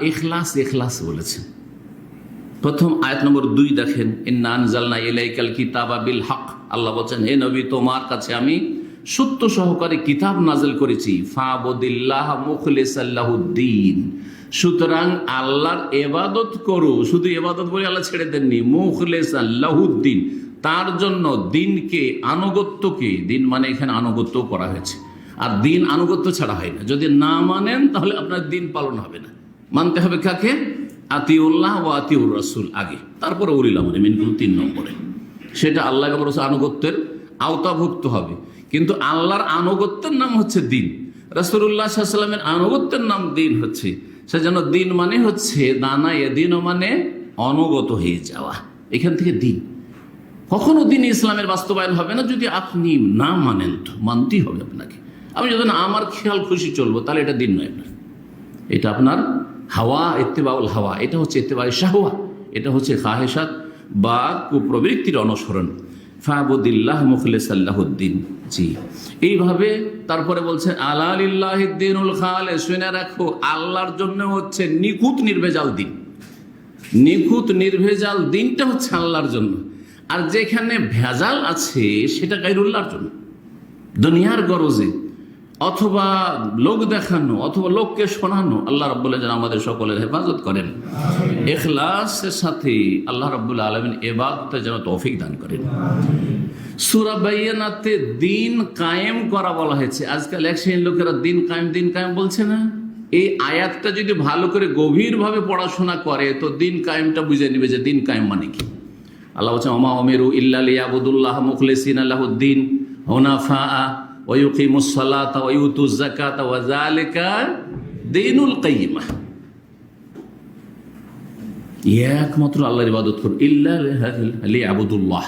ইখলাস ইখলাস বলেছেন। প্রথম আয়াত নম্বর 2 দেখেন, ইন্না আনজালনা ইলাইকাল কিতাবা বিল হক। আল্লাহ বলছেন, হে নবী, তোমার কাছে আমি সত্য সহকারে কিতাব নাজিল করেছি। ফাবুদিল্লাহ মুখলিসাল লাহুদ্দিন, সুতরাং আল্লাহর ইবাদত করো। শুধু ইবাদত বলে আল্লাহ ছেড়ে দেননি, মুখলিসাল লাহুদ্দিন, তার জন্য দিনকে, আনুগত্যকে, দিন মানে এখানে আনুগত্য করা হয়েছে। আর দিন আনুগত্য ছাড়া হয় না। যদি না মানেন তাহলে আপনার দিন পালন হবে না। মানতে হবে কাকে? আতিউল্লাহ ও আতিউর রাসূল আগে, তারপরে উলিল আমরি মিনকুম 3 নম্বরে। সেটা আল্লাহ এবং রাসূল আনুগত্যের আওতাভুক্ত হবে। কিন্তু আল্লাহর আনুগত্যের নাম হচ্ছে দিন, রাসূলুল্লাহ সাল্লাল্লাহু আলাইহি ওয়াসাল্লামের আনুগত্যের নাম দিন হচ্ছে। সেজন্য দিন মানে হচ্ছে দানা এ দিন মানে অনুগত হয়ে যাওয়া। এখান থেকে দিন। কখনো দিন ইসলামের বাস্তবায়ন হবে না যদি আপনি না মানেন। তো মানতেই হবে আপনাকে। আমি যদি না আমার খেয়াল খুশি চলবো, তাহলে এটা দিন নয় আপনার, এটা আপনার হাওয়া, ইত্তেবাউল হাওয়া। এটা হচ্ছে ইত্তেবাই শাহওয়া, এটা হচ্ছে খাহেসাত বা কুপ্রবৃত্তির অনুসরণ। ফাবুদিল্লাহ মুখলিসাল লাহুদ্দিন। জি, এইভাবে তারপরে বলছে আলা লিল্লাহিদ দীনুল খালিস, শুনে রাখো আল্লাহর জন্য হচ্ছে নিখুঁত নির্ভেজাল দিন। নিখুঁত নির্ভেজাল দিনটা হচ্ছে আল্লাহর জন্য। আর যেখানে ভেজাল আছে সেটা গায়রুল্লাহর জন্য, দুনিয়ার গরজে অথবা লোক দেখানো অথবা লোককে শোনানো। আল্লাহ রাব্বুল আলামিন আমাদের সকলের হেফাজত করেন। ইখলাসের সাথে আল্লাহ রাব্বুল আলামিন ইবাদতে যেন তৌফিক দান করেন। সূরা বাইয়ানাতে দিন কায়েম করা বলা হয়েছে। আজকাল এক শ্রেণীর লোকেরা দিন কায়েম বলছে না। এই আয়াতটা যদি ভালো করে গভীরভাবে পড়াশোনা করে তো দিন কায়েমটা বুঝে নেবে যে দিন কায়েম মানে কি। আল্লাহ বলছেন, ওমা উমিরু ইল্লা লিয়াবুদুল্লাহ মুখলিসিনা লাহুদ্দিন হুনাফা ওয়া ইউকিমুস সালাতা ওয়া ইউতুজ যাকাতা ওয়া যালিকা দীনুল কাইয়্যিমা। একমাত্র আল্লাহর ইবাদত করবে, ইল্লা লিয়াবুদুল্লাহ,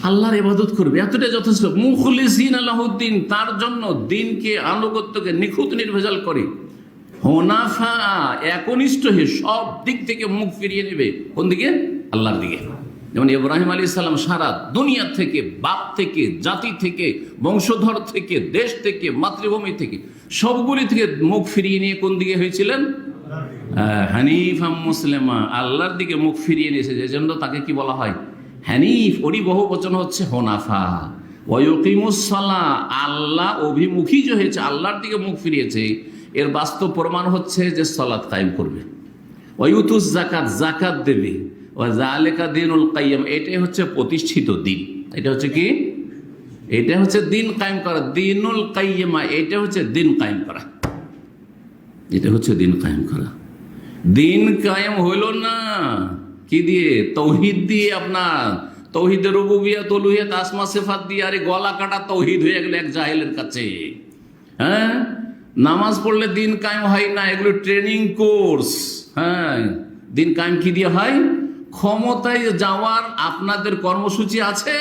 আল্লাহর ইবাদত করবে, এতটাই যথেষ্ট। মুখলিসিনা লাহুদ্দিন, তার জন্য দিনকে, আনুগত্যকে নিখুঁত নির্ভেজাল করে। হুনাফা, একনিষ্ঠ হয়ে সব দিক থেকে মুখ ফিরিয়ে নেবে। কোন দিকে? আল্লাহর দিকে। যেমন ইব্রাহিম আলাইহিস সালাম সারা দুনিয়া থেকে, বাপ থেকে, জাতি থেকে, বংশধর থেকে, দেশ থেকে, মাতৃভূমি থেকে, সবগুলি থেকে মুখ ফিরিয়ে নিয়ে কোন দিকে হয়েছিলেন? হানিফা মুসলিমা, আল্লাহর দিকে মুখ ফিরিয়ে নিয়েছে। যে জন্য তাকে কি বলা হয়? হানিফ। ওরই বহু বচন হচ্ছে হোনাফা। ওয়া ইউকিমুস সালাহ, আল্লাহ অভিমুখী যে হয়েছে, আল্লাহর দিকে মুখ ফিরিয়েছে, এর বাস্তব প্রমাণ হচ্ছে যে সালাত কায়েম করবে। ওয়া ইউতুজ যাকাত, যাকাত দেবে। ওয়া যালিকা দীনুল কাইয়্যিম, এটাই হচ্ছে প্রতিষ্ঠিত দিন। এটা হচ্ছে কি? এটা হচ্ছে দিন কায়েম করা। দীনুল কাইয়্যিমা, এটা হচ্ছে দিন কায়েম করা। এটা হচ্ছে দিন কায়েম করা। দিন কায়েম হইল না কি দিয়ে? তৌহিদ দিয়ে। আপনার তৌহিদের রুবুবিয়ত, উলুহিয়ত, আসমা সিফাত দিয়ে। আরে গলা কাটা তৌহিদ হয়ে গেল এক জাহেলের কাছে। হ্যাঁ, নামাজ পড়লে দিন কায়েম হয় না, এগুলো ট্রেনিং কোর্স। হ্যাঁ, দিন কায়েম কি দিয়ে হয়? ক্ষমতায় যাওয়ার আপনাদের কর্মসূচি আছে,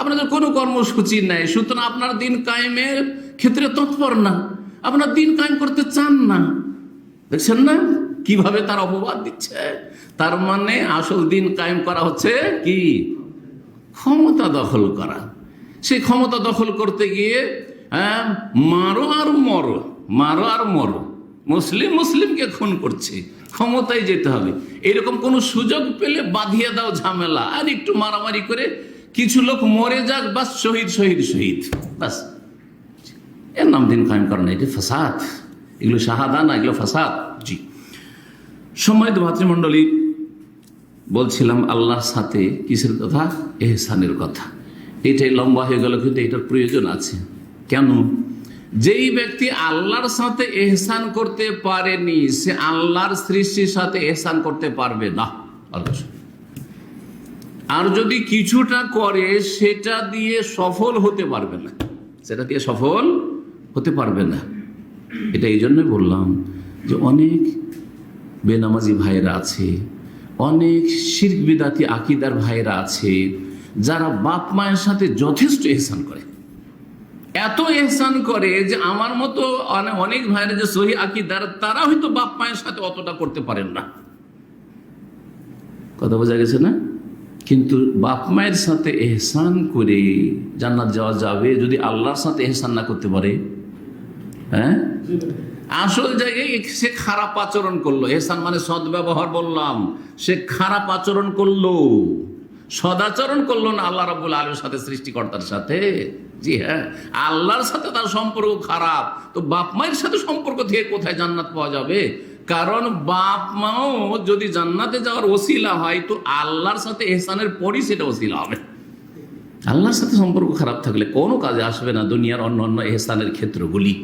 আপনাদের কোনো কর্মসূচি নেই, সুতরাং আপনার দিন কায়েমের ক্ষেত্রে তৎপর না, আপনার দিন কায়েম করতে চান না। দেখছেন না কিভাবে তার অপবাদ দিচ্ছে? তার মানে আসল দিন কায়েম করা হচ্ছে কি? ক্ষমতা দখল করা। সেই ক্ষমতা দখল করতে গিয়ে মারো আর মরো, মারো আর মরো, মুসলিম মুসলিমকে খুন করছে, ক্ষমতায় যেতে হবে। এরকম কোন সুযোগ পেলে বাঁধিয়ে দাও ঝামেলা, আর একটু মারামারি করে কিছু লোক মরে যাক, বাস শহীদ শহীদ শহীদ, বাস। এর নাম দিন কায়েম করা না, এটা ফাসাদ। এগুলো শাহাদা না, এগুলো ফাসাদ। জি, সম্মানিত ভাতৃমণ্ডলী, বলছিলাম আল্লাহর সাথে কিসের কথা? এহসানের কথা। এটাই লম্বা হয়ে গেল, কিন্তু এটার প্রয়োজন আছে। কেন? যেই ব্যক্তি আল্লাহর সাথে এহসান করতে পারেনি, সে আল্লাহর সৃষ্টির সাথে এহসান করতে পারবে না। আর যদি কিছুটা করে সেটা দিয়ে সফল হতে পারবে না, সেটা দিয়ে সফল হতে পারবে না। এটা এই জন্যই বললাম যে অনেক বেনামাজি ভাইয়েরা আছে, অনেক শিরক বিদাতি আকীদার ভাইয়েরা আছে, যারা বাপ মায়ের সাথে যথেষ্ট এহসান করে। এত এহসান করে যে আমার মতো অনেক ভাইয়েরা যে সহি আকীদার, তারা হয়তো বাপ মায়ের সাথে অতটা করতে পারেন না। কথা বোঝা গেছে না? কিন্তু বাপ মায়ের সাথে এহসান করে জান্নাত যাওয়া যাবে যদি আল্লাহর সাথে এহসান না করতে পারে। হ্যাঁ, আসল জায়গায় সে খারাপ আচরণ করলো। এহসান মানে সদ্ব্যবহার বললাম, সে খারাপ আচরণ করলো, সদাচরণ করলো না আল্লাহ রাব্বুল আলামিনের সাথে, সৃষ্টিকর্তার সাথে। জি হ্যাঁ, আল্লাহর সাথে তার সম্পর্ক খারাপ, তো বাপ মায়ের সাথে সম্পর্ক থেকে কোথায় জান্নাত পাওয়া যাবে? কারণ বাপ মাও যদি জান্নাতে যাওয়ার ওসিলা হয়, তো আল্লাহর সাথে এহসানের পরই সেটা ওসিলা হবে। আল্লাহর সাথে সম্পর্ক খারাপ থাকলে কোনো কাজে আসবে না দুনিয়ার অন্য অন্য এহসানের ক্ষেত্রগুলি।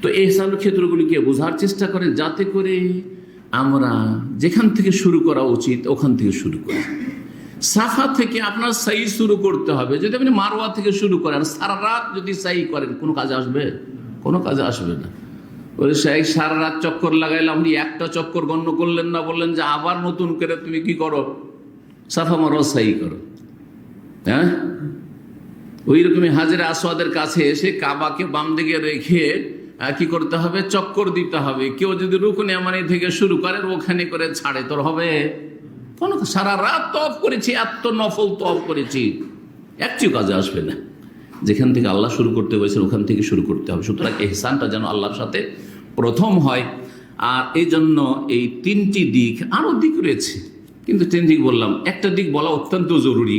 তো এহসানের ক্ষেত্রগুলিকে বোঝার চেষ্টা করেন, যাতে করে আমরা যেখান থেকে শুরু করা উচিত ওখান থেকে শুরু করি। সাফা থেকে আপনার সাই শুরু করতে হবে। যদি আপনি মারওয়া থেকে শুরু করেন, সারা রাত যদি সাই করেন, কোনো কাজে আসবে? কোনো কাজে আসবে না। ওই সারা রাত চক্কর লাগাইলে আপনি একটা চক্কর গণ্য করলেন না, বললেন যে আবার নতুন করে তুমি কি করো, সাফা মারওয়া সাই করো। হ্যাঁ, ওই রকমই হাজরে আসওয়াদের কাছে এসে কাবাকে বাম দিকে রেখে কি করতে হবে, চক্কর দিতে হবে। কেউ যদি রুকনে ইয়ামানি থেকে শুরু করে ওখানে করে ছাড়ে, তোর হবে? কোনো, সারা রাত তওয়াফ করেছি, এত নফল তওয়াফ করেছি, একটিও কাজে আসবে না। যেখান থেকে আল্লাহ শুরু করতে হয়েছে ওখান থেকে শুরু করতে হবে। সুতরাং এহসানটা যেন আল্লাহর সাথে প্রথম হয়। আর এই জন্য এই তিনটি দিক, আরও দিক রয়েছে, কিন্তু তিন দিক বললাম, একটা দিক বলা অত্যন্ত জরুরি।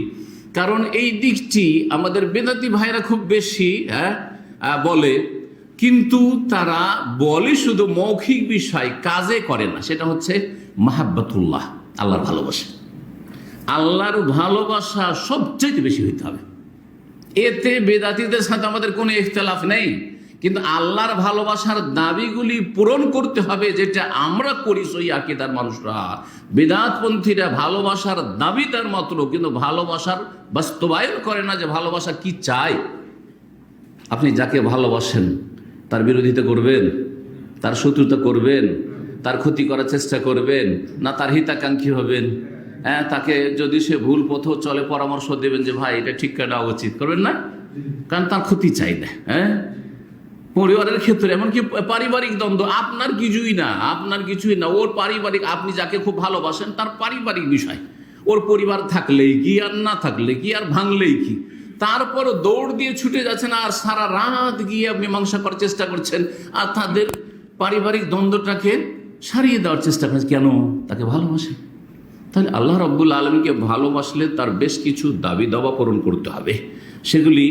কারণ এই দিকটি আমাদের বেদাতি ভাইরা খুব বেশি বলে, কিন্তু তারা বলে শুধু মৌখিক বিষয়, কাজে করে না। সেটা হচ্ছে মাহাব্বাতুল্লাহ, আল্লাহর ভালোবাসা। আল্লাহর ভালোবাসা সবচেয়ে বেশি হইতে হবে। এতে বেদাতীদের সাথে আমাদের কোনো ইখতিলাফ নেই, কিন্তু আল্লাহর ভালোবাসার দাবিগুলি পূরণ করতে হবে, যেটা আমরা করি সহি আকীদার মানুষরা। বেদাতপন্থীরা ভালোবাসার দাবিদার মাত্র, কিন্তু ভালোবাসার বাস্তবায়ন করে না, যে ভালোবাসা কি চায়। আপনি যাকে ভালোবাসেন তার বিরোধিতা করবেন, তার শত্রুতা করবেন, তার ক্ষতি করার চেষ্টা করবেন না, তার হিতাকাঙ্ক্ষী হবেন? হ্যাঁ, তাকে যদি সে ভুল পথেও চলে পরামর্শ দেবেন যে ভাই এটা ঠিক করা উচিত, করবেন না? কারণ তার ক্ষতি চাই না। হ্যাঁ, পরিবারের ক্ষেত্রে, এমনকি পারিবারিক দ্বন্দ্ব, আপনার কিছুই না, আপনার কিছুই না, ওর পারিবারিক, আপনি যাকে খুব ভালোবাসেন তার পারিবারিক বিষয়, ওর পরিবার থাকলেই কি আর না থাকলে কি আর ভাঙলেই কি, তারপর দৌড় দিয়ে ছুটে যাচ্ছেন আর সারা রাত গিয়ে মীমাংসা করার চেষ্টা করছেন, আর তাদের পারিবারিক দ্বন্দ্বটাকে সারিয়ে দেওয়ার চেষ্টা করছেন। কেন? তাকে ভালোবাসে। তাহলে আল্লাহ রাব্বুল আলামিনকে ভালোবাসলে তার বেশ কিছু দাবি দাওয়া পূরণ করতে হবে। সেগুলি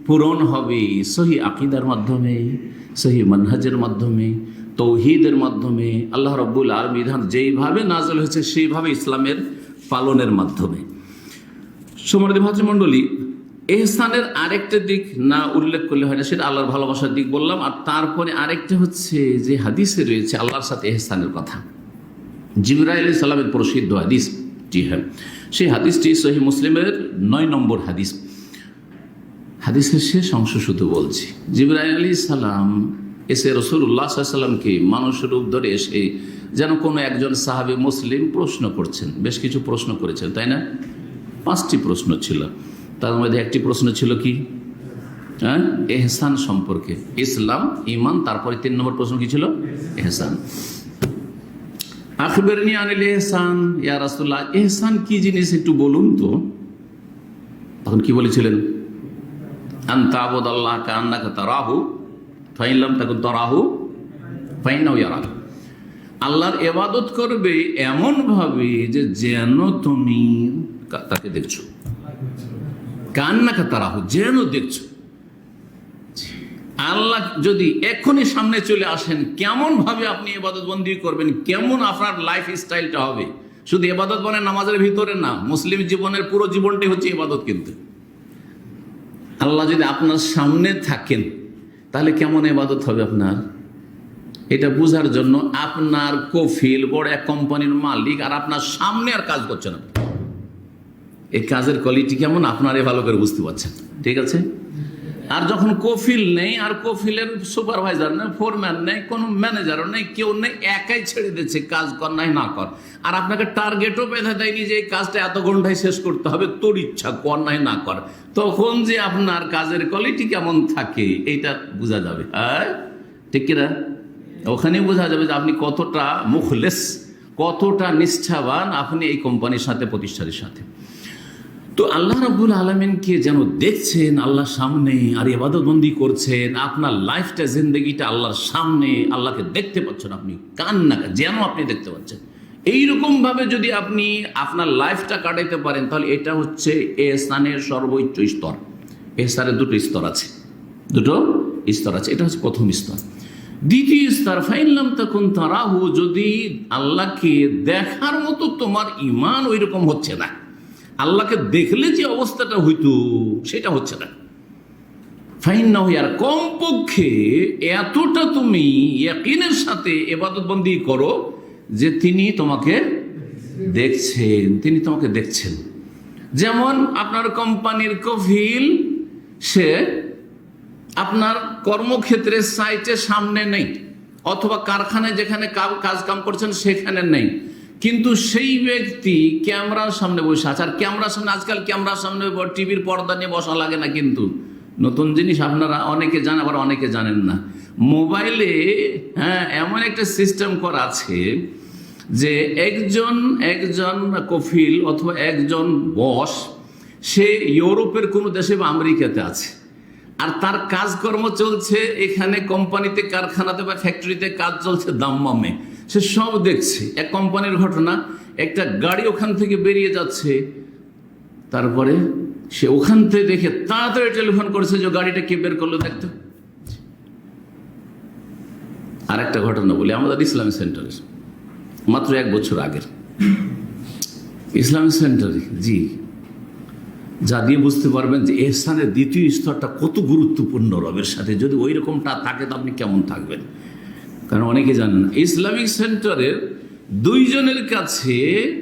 পূরণ হবে সহি আকীদার মাধ্যমে, সহি মানহাজের মাধ্যমে, তৌহিদের মাধ্যমে, আল্লাহ রাব্বুল আলামিন বিধান যেইভাবে নাযিল হয়েছে সেইভাবে ইসলামের পালনের মাধ্যমে। সম্মানিত ভাতৃমণ্ডলী, এহসানের আরেকটা দিক না উল্লেখ করলে হয় না, সেটা আল্লাহর ভালোবাসার দিক বললাম। আর তারপরে আরেকটা হচ্ছে যে হাদিসে রয়েছে আল্লাহর সাথে এহসানের কথা, জিবরাইল আলাইহিস সালামের প্রসিদ্ধ হাদিস। জি হ্যাঁ, সেই হাদিসটি সহিহ মুসলিমের 9 নম্বর হাদিস। হাদিসের শেষ অংশ শুধু বলছি। জিবরাইল আলাইহিস সালাম এসে রাসূলুল্লাহ সাল্লাল্লাহু আলাইহি ওয়াসাল্লামকে মানুষ রূপ ধরে এসে যেন কোনো একজন সাহাবী মুসলিম প্রশ্ন করছেন, বেশ কিছু প্রশ্ন করেছেন, তাই না? 5টি প্রশ্ন ছিল। তার মধ্যে একটি প্রশ্ন ছিল কি? হ্যাঁ, এহসান সম্পর্কে, ইসলাম, ঈমান, তারপরে 3 নম্বর প্রশ্ন কি ছিল? এহসান। আখবিরনি আনিল ইহসান, ইয়া রাসূলুল্লাহ, ইহসান কি জিনিস একটু বলুন তো। তখন কি বলেছিলেন? আন তা'বুদাল্লাহ কাআন্নাকা তারাহু ফাইন লাম তাকুন তারাহু ফাইন্নাহু ইয়ারাক। আল্লাহর ইবাদত করবে এমন ভাবে যে যেন তুমি তাকে দেখছো। কাআন্নাকা তারাহু, যেন দেখছো। আল্লাহ যদি এখনই সামনে চলে আসেন, কেমন ভাবে আপনি ইবাদত বন্দি করবেন, কেমন আপনার লাইফ স্টাইলটা হবে। শুধু ইবাদত মানে নামাজের ভিতরে না, মুসলিম জীবনের পুরো জীবনটাই হচ্ছে ইবাদত। কিন্তু আল্লাহ যদি আপনার সামনে থাকেন তাহলে কেমন ইবাদত হবে আপনার, এটা বোঝার জন্য আপনার কফিল বড় এক কোম্পানির মালিক আর আপনার সামনে আর কাজ করছে না, এই কাজের কোয়ালিটি কেমন আপনারে ভালো করে বুঝতে পারছেন। ঠিক আছে? আর যখন কফিল নেই, আর কফিলের সুপারভাইজার নেই, ফোরম্যান নেই, কোনো ম্যানেজারও নেই, কেউ নেই, একাই ছেড়ে দিচ্ছে কাজ কর নাই না কর, আর আপনাকে টার্গেটও বেঁধে দেয়নি যে এই কাজটা এত ঘন্টায় শেষ করতে হবে, তোর ইচ্ছা কর নাই না কর, তখন যে আপনার কাজের কোয়ালিটি কেমন থাকে এইটা বোঝা যাবে। হ্যাঁ, ঠিক কিনা? ওখানে বোঝা যাবে যে আপনি কতটা মুখলেস, কতটা নিষ্ঠাবান আপনি এই কোম্পানির সাথে, প্রতিষ্ঠানের সাথে। তো আল্লাহ রাব্বুল আলামিনকে যেন দেখছেন আল্লাহর সামনে আর ইবাদতবন্দি করছেন, আপনার লাইফটা জিন্দেগিটা আল্লাহর সামনে, আল্লাহকে দেখতে পাচ্ছেন আপনি, কান্না যেন আপনি দেখতে পাচ্ছেন। এইরকম ভাবে যদি আপনি আপনার লাইফটা কাটাইতে পারেন, তাহলে এটা হচ্ছে ইহসানের সর্বোচ্চ স্তর। ইহসানের দুটো স্তর আছে, এটা হচ্ছে প্রথম স্তর। দ্বিতীয় স্তর, ফাইন লাম তাকুন তারাহু, যদি আল্লাহকে দেখার মতো তোমার ঈমান ওই রকম হচ্ছে না, আল্লাহকে দেখলে যে অবস্থাটা হইতো সেটা হচ্ছে না, ফাইন্নাহু, আর কমপক্ষে এতটা তুমি ইয়াকিনের সাথে ইবাদতবন্দি করো যে তিনি তোমাকে দেখছেন। যেমন আপনার কোম্পানির কফিল, সে আপনার কর্মক্ষেত্রের সাইটের সামনে নেই, অথবা কারখানায় যেখানে কাজ কাম করছেন সেখানে নেই, কিন্তু সেই ব্যক্তি ক্যামেরার সামনে বসে আছে। আর ক্যামেরার সামনে, আজকাল ক্যামেরার সামনে টিভির পর্দা নিয়ে বসা লাগে না, কিন্তু নতুন জিনিস আপনারা অনেকে জানেন, আবার অনেকে জানেন না। মোবাইলে এমন একটা সিস্টেম করা আছে যে একজন কফিল অথবা একজন বস, সে ইউরোপের কোনো দেশে বা আমেরিকাতে আছে, আর তার কাজকর্ম চলছে এখানে কোম্পানিতে, কারখানাতে বা ফ্যাক্টরিতে কাজ চলছে দাম্মামে, সে সব দেখছে। এক কোম্পানির ঘটনা, একটা গাড়ি ওখান থেকে বেরিয়ে যাচ্ছে, তারপরে সে ওখান থেকে দেখে তাড়াতাড়ি টেলিফোন করেছে যে গাড়িটা কে বের করলো দেখতো। আর একটা ঘটনা বলি, আমাদের ইসলামিক সেন্টারে মাত্র 1 বছর আগের ইসলামিক সেন্টারে, জি, যা দিয়ে বুঝতে পারবেন যে ইহসানের দ্বিতীয় স্তরটা কত গুরুত্বপূর্ণ রবের সাথে। যদি ওই রকমটা থাকে তো আপনি কেমন থাকবেন, কারণ অনেকে জানেন না ইসলামিক সেন্টারের 2 জনের কাছে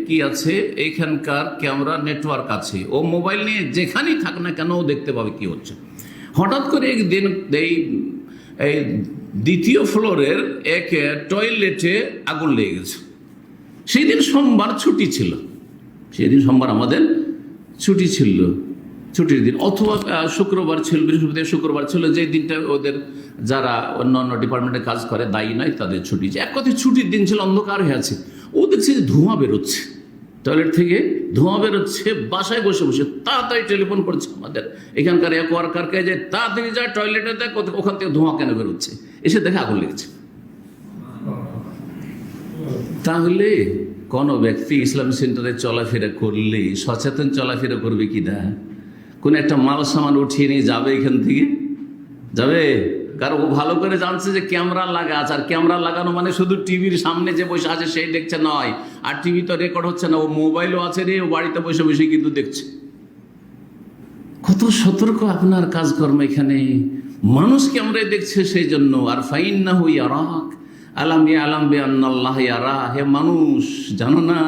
কি আছে, এখানকার ক্যামেরা নেটওয়ার্ক আছে, ও মোবাইল নিয়ে যেখানেই থাক না কেন ও দেখতে পাবে কি হচ্ছে। হঠাৎ করে একদিন এই দ্বিতীয় ফ্লোরের এক টয়লেটে আগুন লেগে গেছে। সেই দিন সোমবার ছুটি ছিল, আমাদের ছুটি ছিল, ছুটির দিন, অথবা শুক্রবার ছিল, বৃহস্পতিবার শুক্রবার ছিল, যে দিনটা ওদের যারা অন্যান্য ডিপার্টমেন্টে কাজ করে দায়ী নয় তাদের ছুটি। এক কথায় ছুটির দিন ছিল, অন্ধকার হয়ে আছে। ও দেখছে যে ধোঁয়া বেরোচ্ছে, টয়লেট থেকে ধোঁয়া বেরোচ্ছে, বাসায় বসে বসে তাড়াতাড়ি টেলিফোন করছে আমাদের এখানকার এক ওয়ার্কারকে, যে তাড়াতাড়ি যায় টয়লেটে দেখ ওখান থেকে ধোঁয়া কেন বেরোচ্ছে, এসে দেখে আগুন লেগেছে। তাহলে কোনো ব্যক্তি ইসলামিক সেন্টারে চলাফেরা করলে সচেতন চলাফেরা করবে কি না? কোন একটা মাল সামান উঠিয়ে নিয়ে যাবে এখান থেকে, যাবে? কারণ ও ভালো করে জানছে যে ক্যামেরা লাগা আছে, আর ক্যামেরা লাগানো মানে শুধু টিভির সামনে যে বসে আছে সেই দেখছে নয়, আর টিভি তো রেকর্ড হচ্ছে না, ও মোবাইলও আছে রে, ও বাড়িতে বসে বসে কিন্তু দেখছে। কত সতর্ক আপনার কাজকর্ম এখানে, মানুষ ক্যামেরায় দেখছে সেই জন্য। আর ফাইন্নাহু ইয়ারাক আলাম ইয়ালাম বিআন্নাল্লাহ ইয়ারা, হে মানুষ জানো না,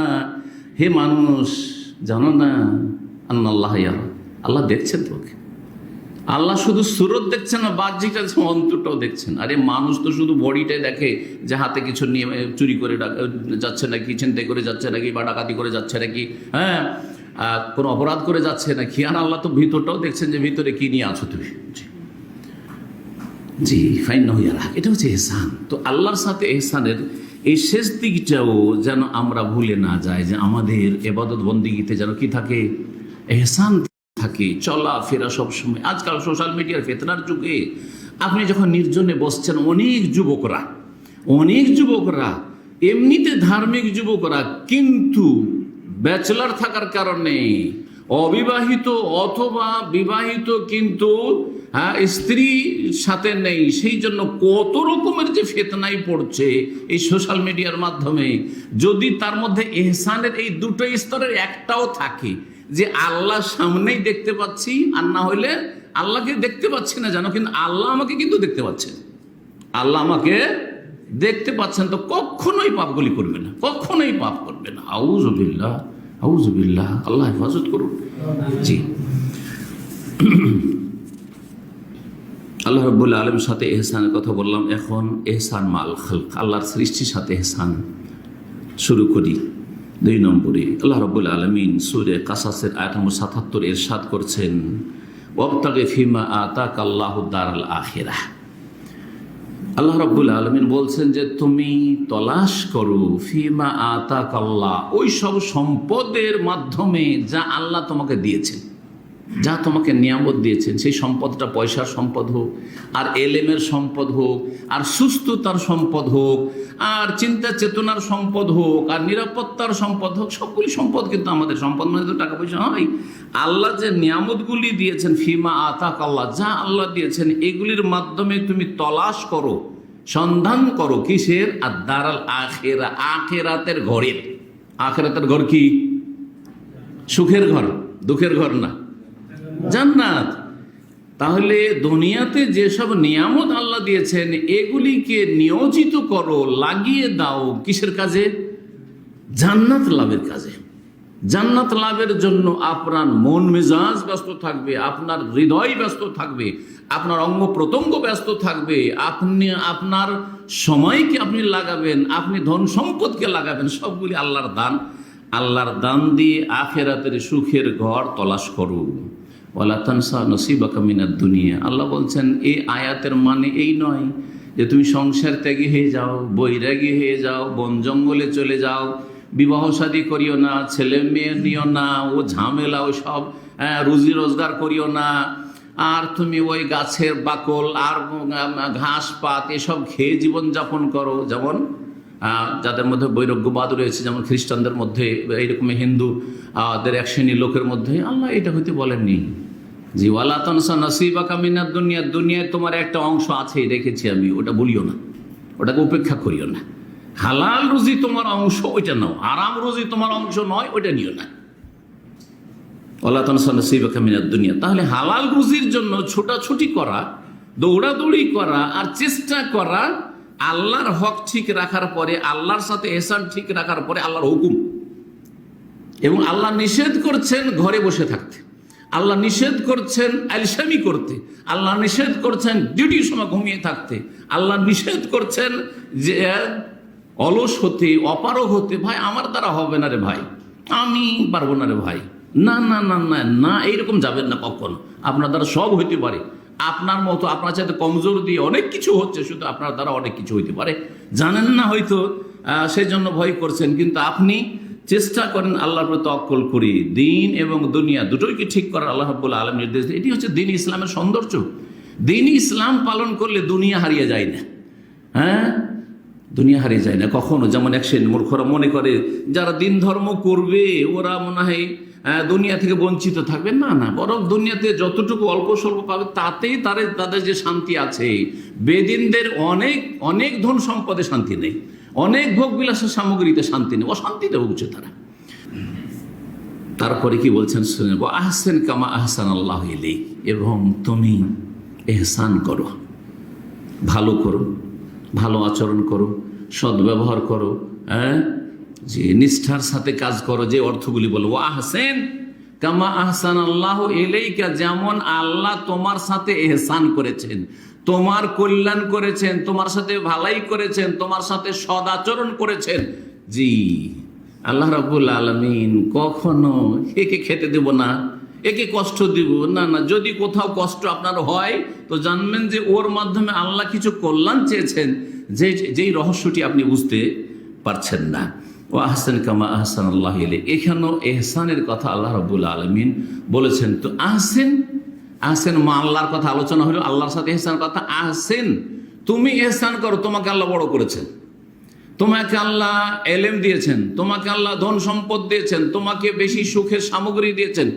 হে মানুষ জানো না, আন্নাল্লাহ ইয়ারা, আল্লাহ দেখছেন তোকে। আল্লাহ শুধু সুরত দেখছেন না, বাহ্যিকটা অন্তরটাও দেখছেন। আরে মানুষ তো শুধু বডিটাই দেখে, যে হাতে কিছু নিয়ে চুরি করে যাচ্ছে নাকি, ছিনতাই করে যাচ্ছে নাকি, বা ডাকাতি করে যাচ্ছে নাকি, কোনো অপরাধ করে যাচ্ছে নাকি। আর আল্লাহ তো ভিতরটাও দেখছেন, যে ভিতরে কি নিয়ে আছো তুমি। জি, ফাইন্নাহু ইয়ারাক, এটা হচ্ছে ইহসান। তো আল্লাহর সাথে ইহসানের এই শেষ দিকটাও যেন আমরা ভুলে না যাই, যে আমাদের ইবাদত বন্দেগীতে যেন কি থাকে, ইহসান থাকে, চলা ফেরা সবসময়। আজকাল সোশ্যাল মিডিয়ার ফেতনার যুগে আপনি যখন নির্জনে বসছেন, অনেক যুবকরা এমনিতে ধার্মিক যুবকরা, কিন্তু ব্যাচেলর থাকার কারণে, অবিবাহিত অথবা বিবাহিত কিন্তু স্ত্রী সাথে নেই, সেই জন্য কত রকমের যে ফিতনায় পড়ছে এই সোশ্যাল মিডিয়ার মাধ্যমে। যদি তার মধ্যে ইহসানের এই দুটো স্তরের একটাও থাকে, যে আল্লাহ সামনেই দেখতে পাচ্ছি, আর না হইলে আল্লাহকে দেখতে পাচ্ছি না জানো, কিন্তু আল্লাহ আমাকে কিন্তু দেখতে পাচ্ছেন, আল্লাহ আমাকে দেখতে পাচ্ছেন, তো কখনোই পাপগুলি করবে না, কখনোই পাপ করবে না। আউযুবিল্লাহ, আউযুবিল্লাহ, আল্লাহ হেফাজত করুন। জি, আল্লাহ রাব্বুল আলামিনের সাথে ইহসানের কথা বললাম। এখন ইহসান মাল খালক, আল্লাহর সৃষ্টির সাথে ইহসান শুরু করি। 2 নম্বরে আল্লাহ রাব্বুল আলামিন সূরা কাসাসের আয়াত নম্বর 77 ইরশাদ করছেন, ওয়াবতাগি ফিমা আতাকাল্লাহু দারাল আখিরাহ, আল্লাহ রাব্বুল আলামিন বলছেন যে তুমি তলাশ করো ফিমা আতাকাল্লাহ, ওই সব সম্পদের মাধ্যমে যা আল্লাহ তোমাকে দিয়েছেন, যা তোমাকে নিয়ামত দিয়েছেন, সেই সম্পদটা পয়সার সম্পদ হোক, আর এলেমের সম্পদ হোক, আর সুস্থতার সম্পদ হোক, আর চিন্তা চেতনার সম্পদ হোক, আর নিরাপত্তার সম্পদ হোক, সবগুলি সম্পদ কিন্তু আমাদের সম্পদ মানে তো টাকা পয়সা হয়। আল্লাহ যে নিয়ামতগুলি দিয়েছেন ফিমা আতাক আল্লাহ, যা আল্লাহ দিয়েছেন, এগুলির মাধ্যমে তুমি তলাশ করো, সন্ধান করো কিসের? আর দারাল আখেরা, আখেরাতের ঘরের। আখেরাতের ঘর কি? সুখের ঘর, দুঃখের ঘর না, জান্নাত। তাহলে দুনিয়াতে যেসব নিয়ামত আল্লাহ দিয়েছেন এগুলিকে নিয়োজিত করো, লাগিয়ে দাও কিসের কাজে? জান্নাত লাভের কাজে। জান্নাত লাভের জন্য আপনার মন মেজাজ ব্যস্ত থাকবে, আপনার হৃদয় ব্যস্ত থাকবে, আপনার অঙ্গ প্রত্যঙ্গ ব্যস্ত থাকবে, আপনি আপনার সময়কে আপনি লাগাবেন, আপনি ধন সম্পদকে লাগাবেন, সবগুলি আল্লাহর দান। আল্লাহর দান দিয়ে আখেরাতের সুখের ঘর তলাশ করো। ওয়ালা তানসা নসিবাকা মিনাদ দুনিয়া। আল্লাহ বলছেন এই আয়াতের মানে এই নয় যে তুমি সংসার ত্যাগী হয়ে যাও, বৈরাগী হয়ে যাও, বন জঙ্গলে চলে যাও, বিবাহ শাদী করিও না, ছেলে মেয়ে নিও না, ও ঝামেলা, ও সব রুজি রোজগার করিও না, আর তুমি ওই গাছের বাকল আর ঘাস পাত এসব খেয়ে জীবনযাপন করো। যেমন যাদের মধ্যে বৈরাগ্যবাদ রয়েছে, যেমন খ্রিস্টানদের মধ্যে, এইরকম হিন্দুদের এক শ্রেণীর লোকের মধ্যে, আল্লাহ এটা হইতে বলেননি। জি ওয়ালা তানসা নসিবাকা মিনাদ দুনিয়া, দুনিয়ায় তোমার একটা অংশ আছে রেখেছি আমি, ওটা ভুলিও না, ওটাকে উপেক্ষা করিও না। হালাল রুজি তোমার অংশ, ওইটা নাও। আরাম রুজি তোমার অংশ নয়, ওইটা নিও না। ওয়ালা তানসা নসিবাকা মিনাদ দুনিয়া। তাহলে হালাল রুজির জন্য ছোটাছুটি করা, দৌড়াদৌড়ি করা, আর চেষ্টা করা আল্লাহর হক ঠিক রাখার পরে, আল্লাহর সাথে এহসান ঠিক রাখার পরে আল্লাহর হুকুম। এবং আল্লাহ নিষেধ করছেন ঘরে বসে থাকতে, আল্লাহ নিষেধ করছেন আলসামি করতে, আল্লাহ নিষেধ করছেন ডিউটির সময় ঘুমিয়ে থাকতে, আল্লাহ নিষেধ করছেন যে অলস হতে, অপারগ হতে। ভাই আমার দ্বারা হবে না রে ভাই, আমি পারবো না রে ভাই, না না না না না, এইরকম যাবেন না কখনো। আপনার দ্বারা সব হইতে পারে, আপনার মতো আপনার চাইতে কমজোর দিয়ে অনেক কিছু হচ্ছে, শুধু আপনার দ্বারা অনেক কিছু হইতে পারে, জানেন না হয়তো, সেই জন্য ভয় করছেন। কিন্তু আপনি চেষ্টা করেন আল্লাহর প্রতি তাওয়াক্কুল করি, দিন এবং দুনিয়া দুটোইকে ঠিক করার আল্লাহ রাব্বুল আলামিন নির্দেশ দেন। এটি হচ্ছে দিন ইসলামের সৌন্দর্য। দিন ইসলাম পালন করলে দুনিয়া হারিয়ে যায় না। হ্যাঁ, দুনিয়া হারিয়ে যায় না কখনো। যেমন এক শ্রেণীর মূর্খরা মনে করে যারা দিন ধর্ম করবে ওরা মনে হয় দুনিয়া থেকে বঞ্চিত থাকবে। না না, বরং দুনিয়াতে যতটুকু অল্প স্বল্প পাবে তাতেই তাদের যে শান্তি আছে। বেদিনদের অনেক অনেক ধন সম্পদে শান্তি নেই, অনেক ভোগ বিলাসের সামগ্রীতে শান্তি নেই, অশান্তিতে ভুগছে তারা। তারপরে কি বলছেন শুনে, আহসান কামা আহসান আল্লাহ ইলাইক, এবং তুমি এহসান করো, ভালো করো, ভালো আচরণ করো, সদ্ব্যবহার করো, যে নিষ্ঠার সাথে কাজ করো, যে অর্থগুলি বলো। ও আহসেন কামা আহসান আল্লাহ ইলাইকা, যেমন আল্লাহ তোমার সাথে এহসান করেছেন, তোমার কল্যাণ করেছেন, তোমার সাথে ভালাই করেছেন, তোমার সাথে সদাচরণ করেছেন। জি আল্লাহ রাব্বুল আলামিন কখনো একে খেতে দেব না, একে কষ্ট দিব না, না। যদি কোথাও কষ্ট আপনার হয় তো জানবেন যে ওর মাধ্যমে আল্লাহ কিছু কল্যাণ চেয়েছেন, যেই রহস্যটি আপনি বুঝতে পারছেন না। ও আহসান কামা আহসান আল্লাহ ইলাইক, এখানেও এহসানের কথা আল্লাহ রাব্বুল আলামিন বলেছেন। তো আহসেন, আহসেন মা আল্লাহর কথা আলোচনা হলো, আল্লাহর সাথে এহসান কথা। আহসেন, তুমি এহসান করো, তোমাকে আল্লাহ বড় করেছেন, তোমাকে আল্লাহ এলেম দিয়েছেন, তোমাকে আল্লাহ ধন সম্পদ দিয়েছেন, তোমাকে বেশি সুখের সামগ্রী দিয়েছেন।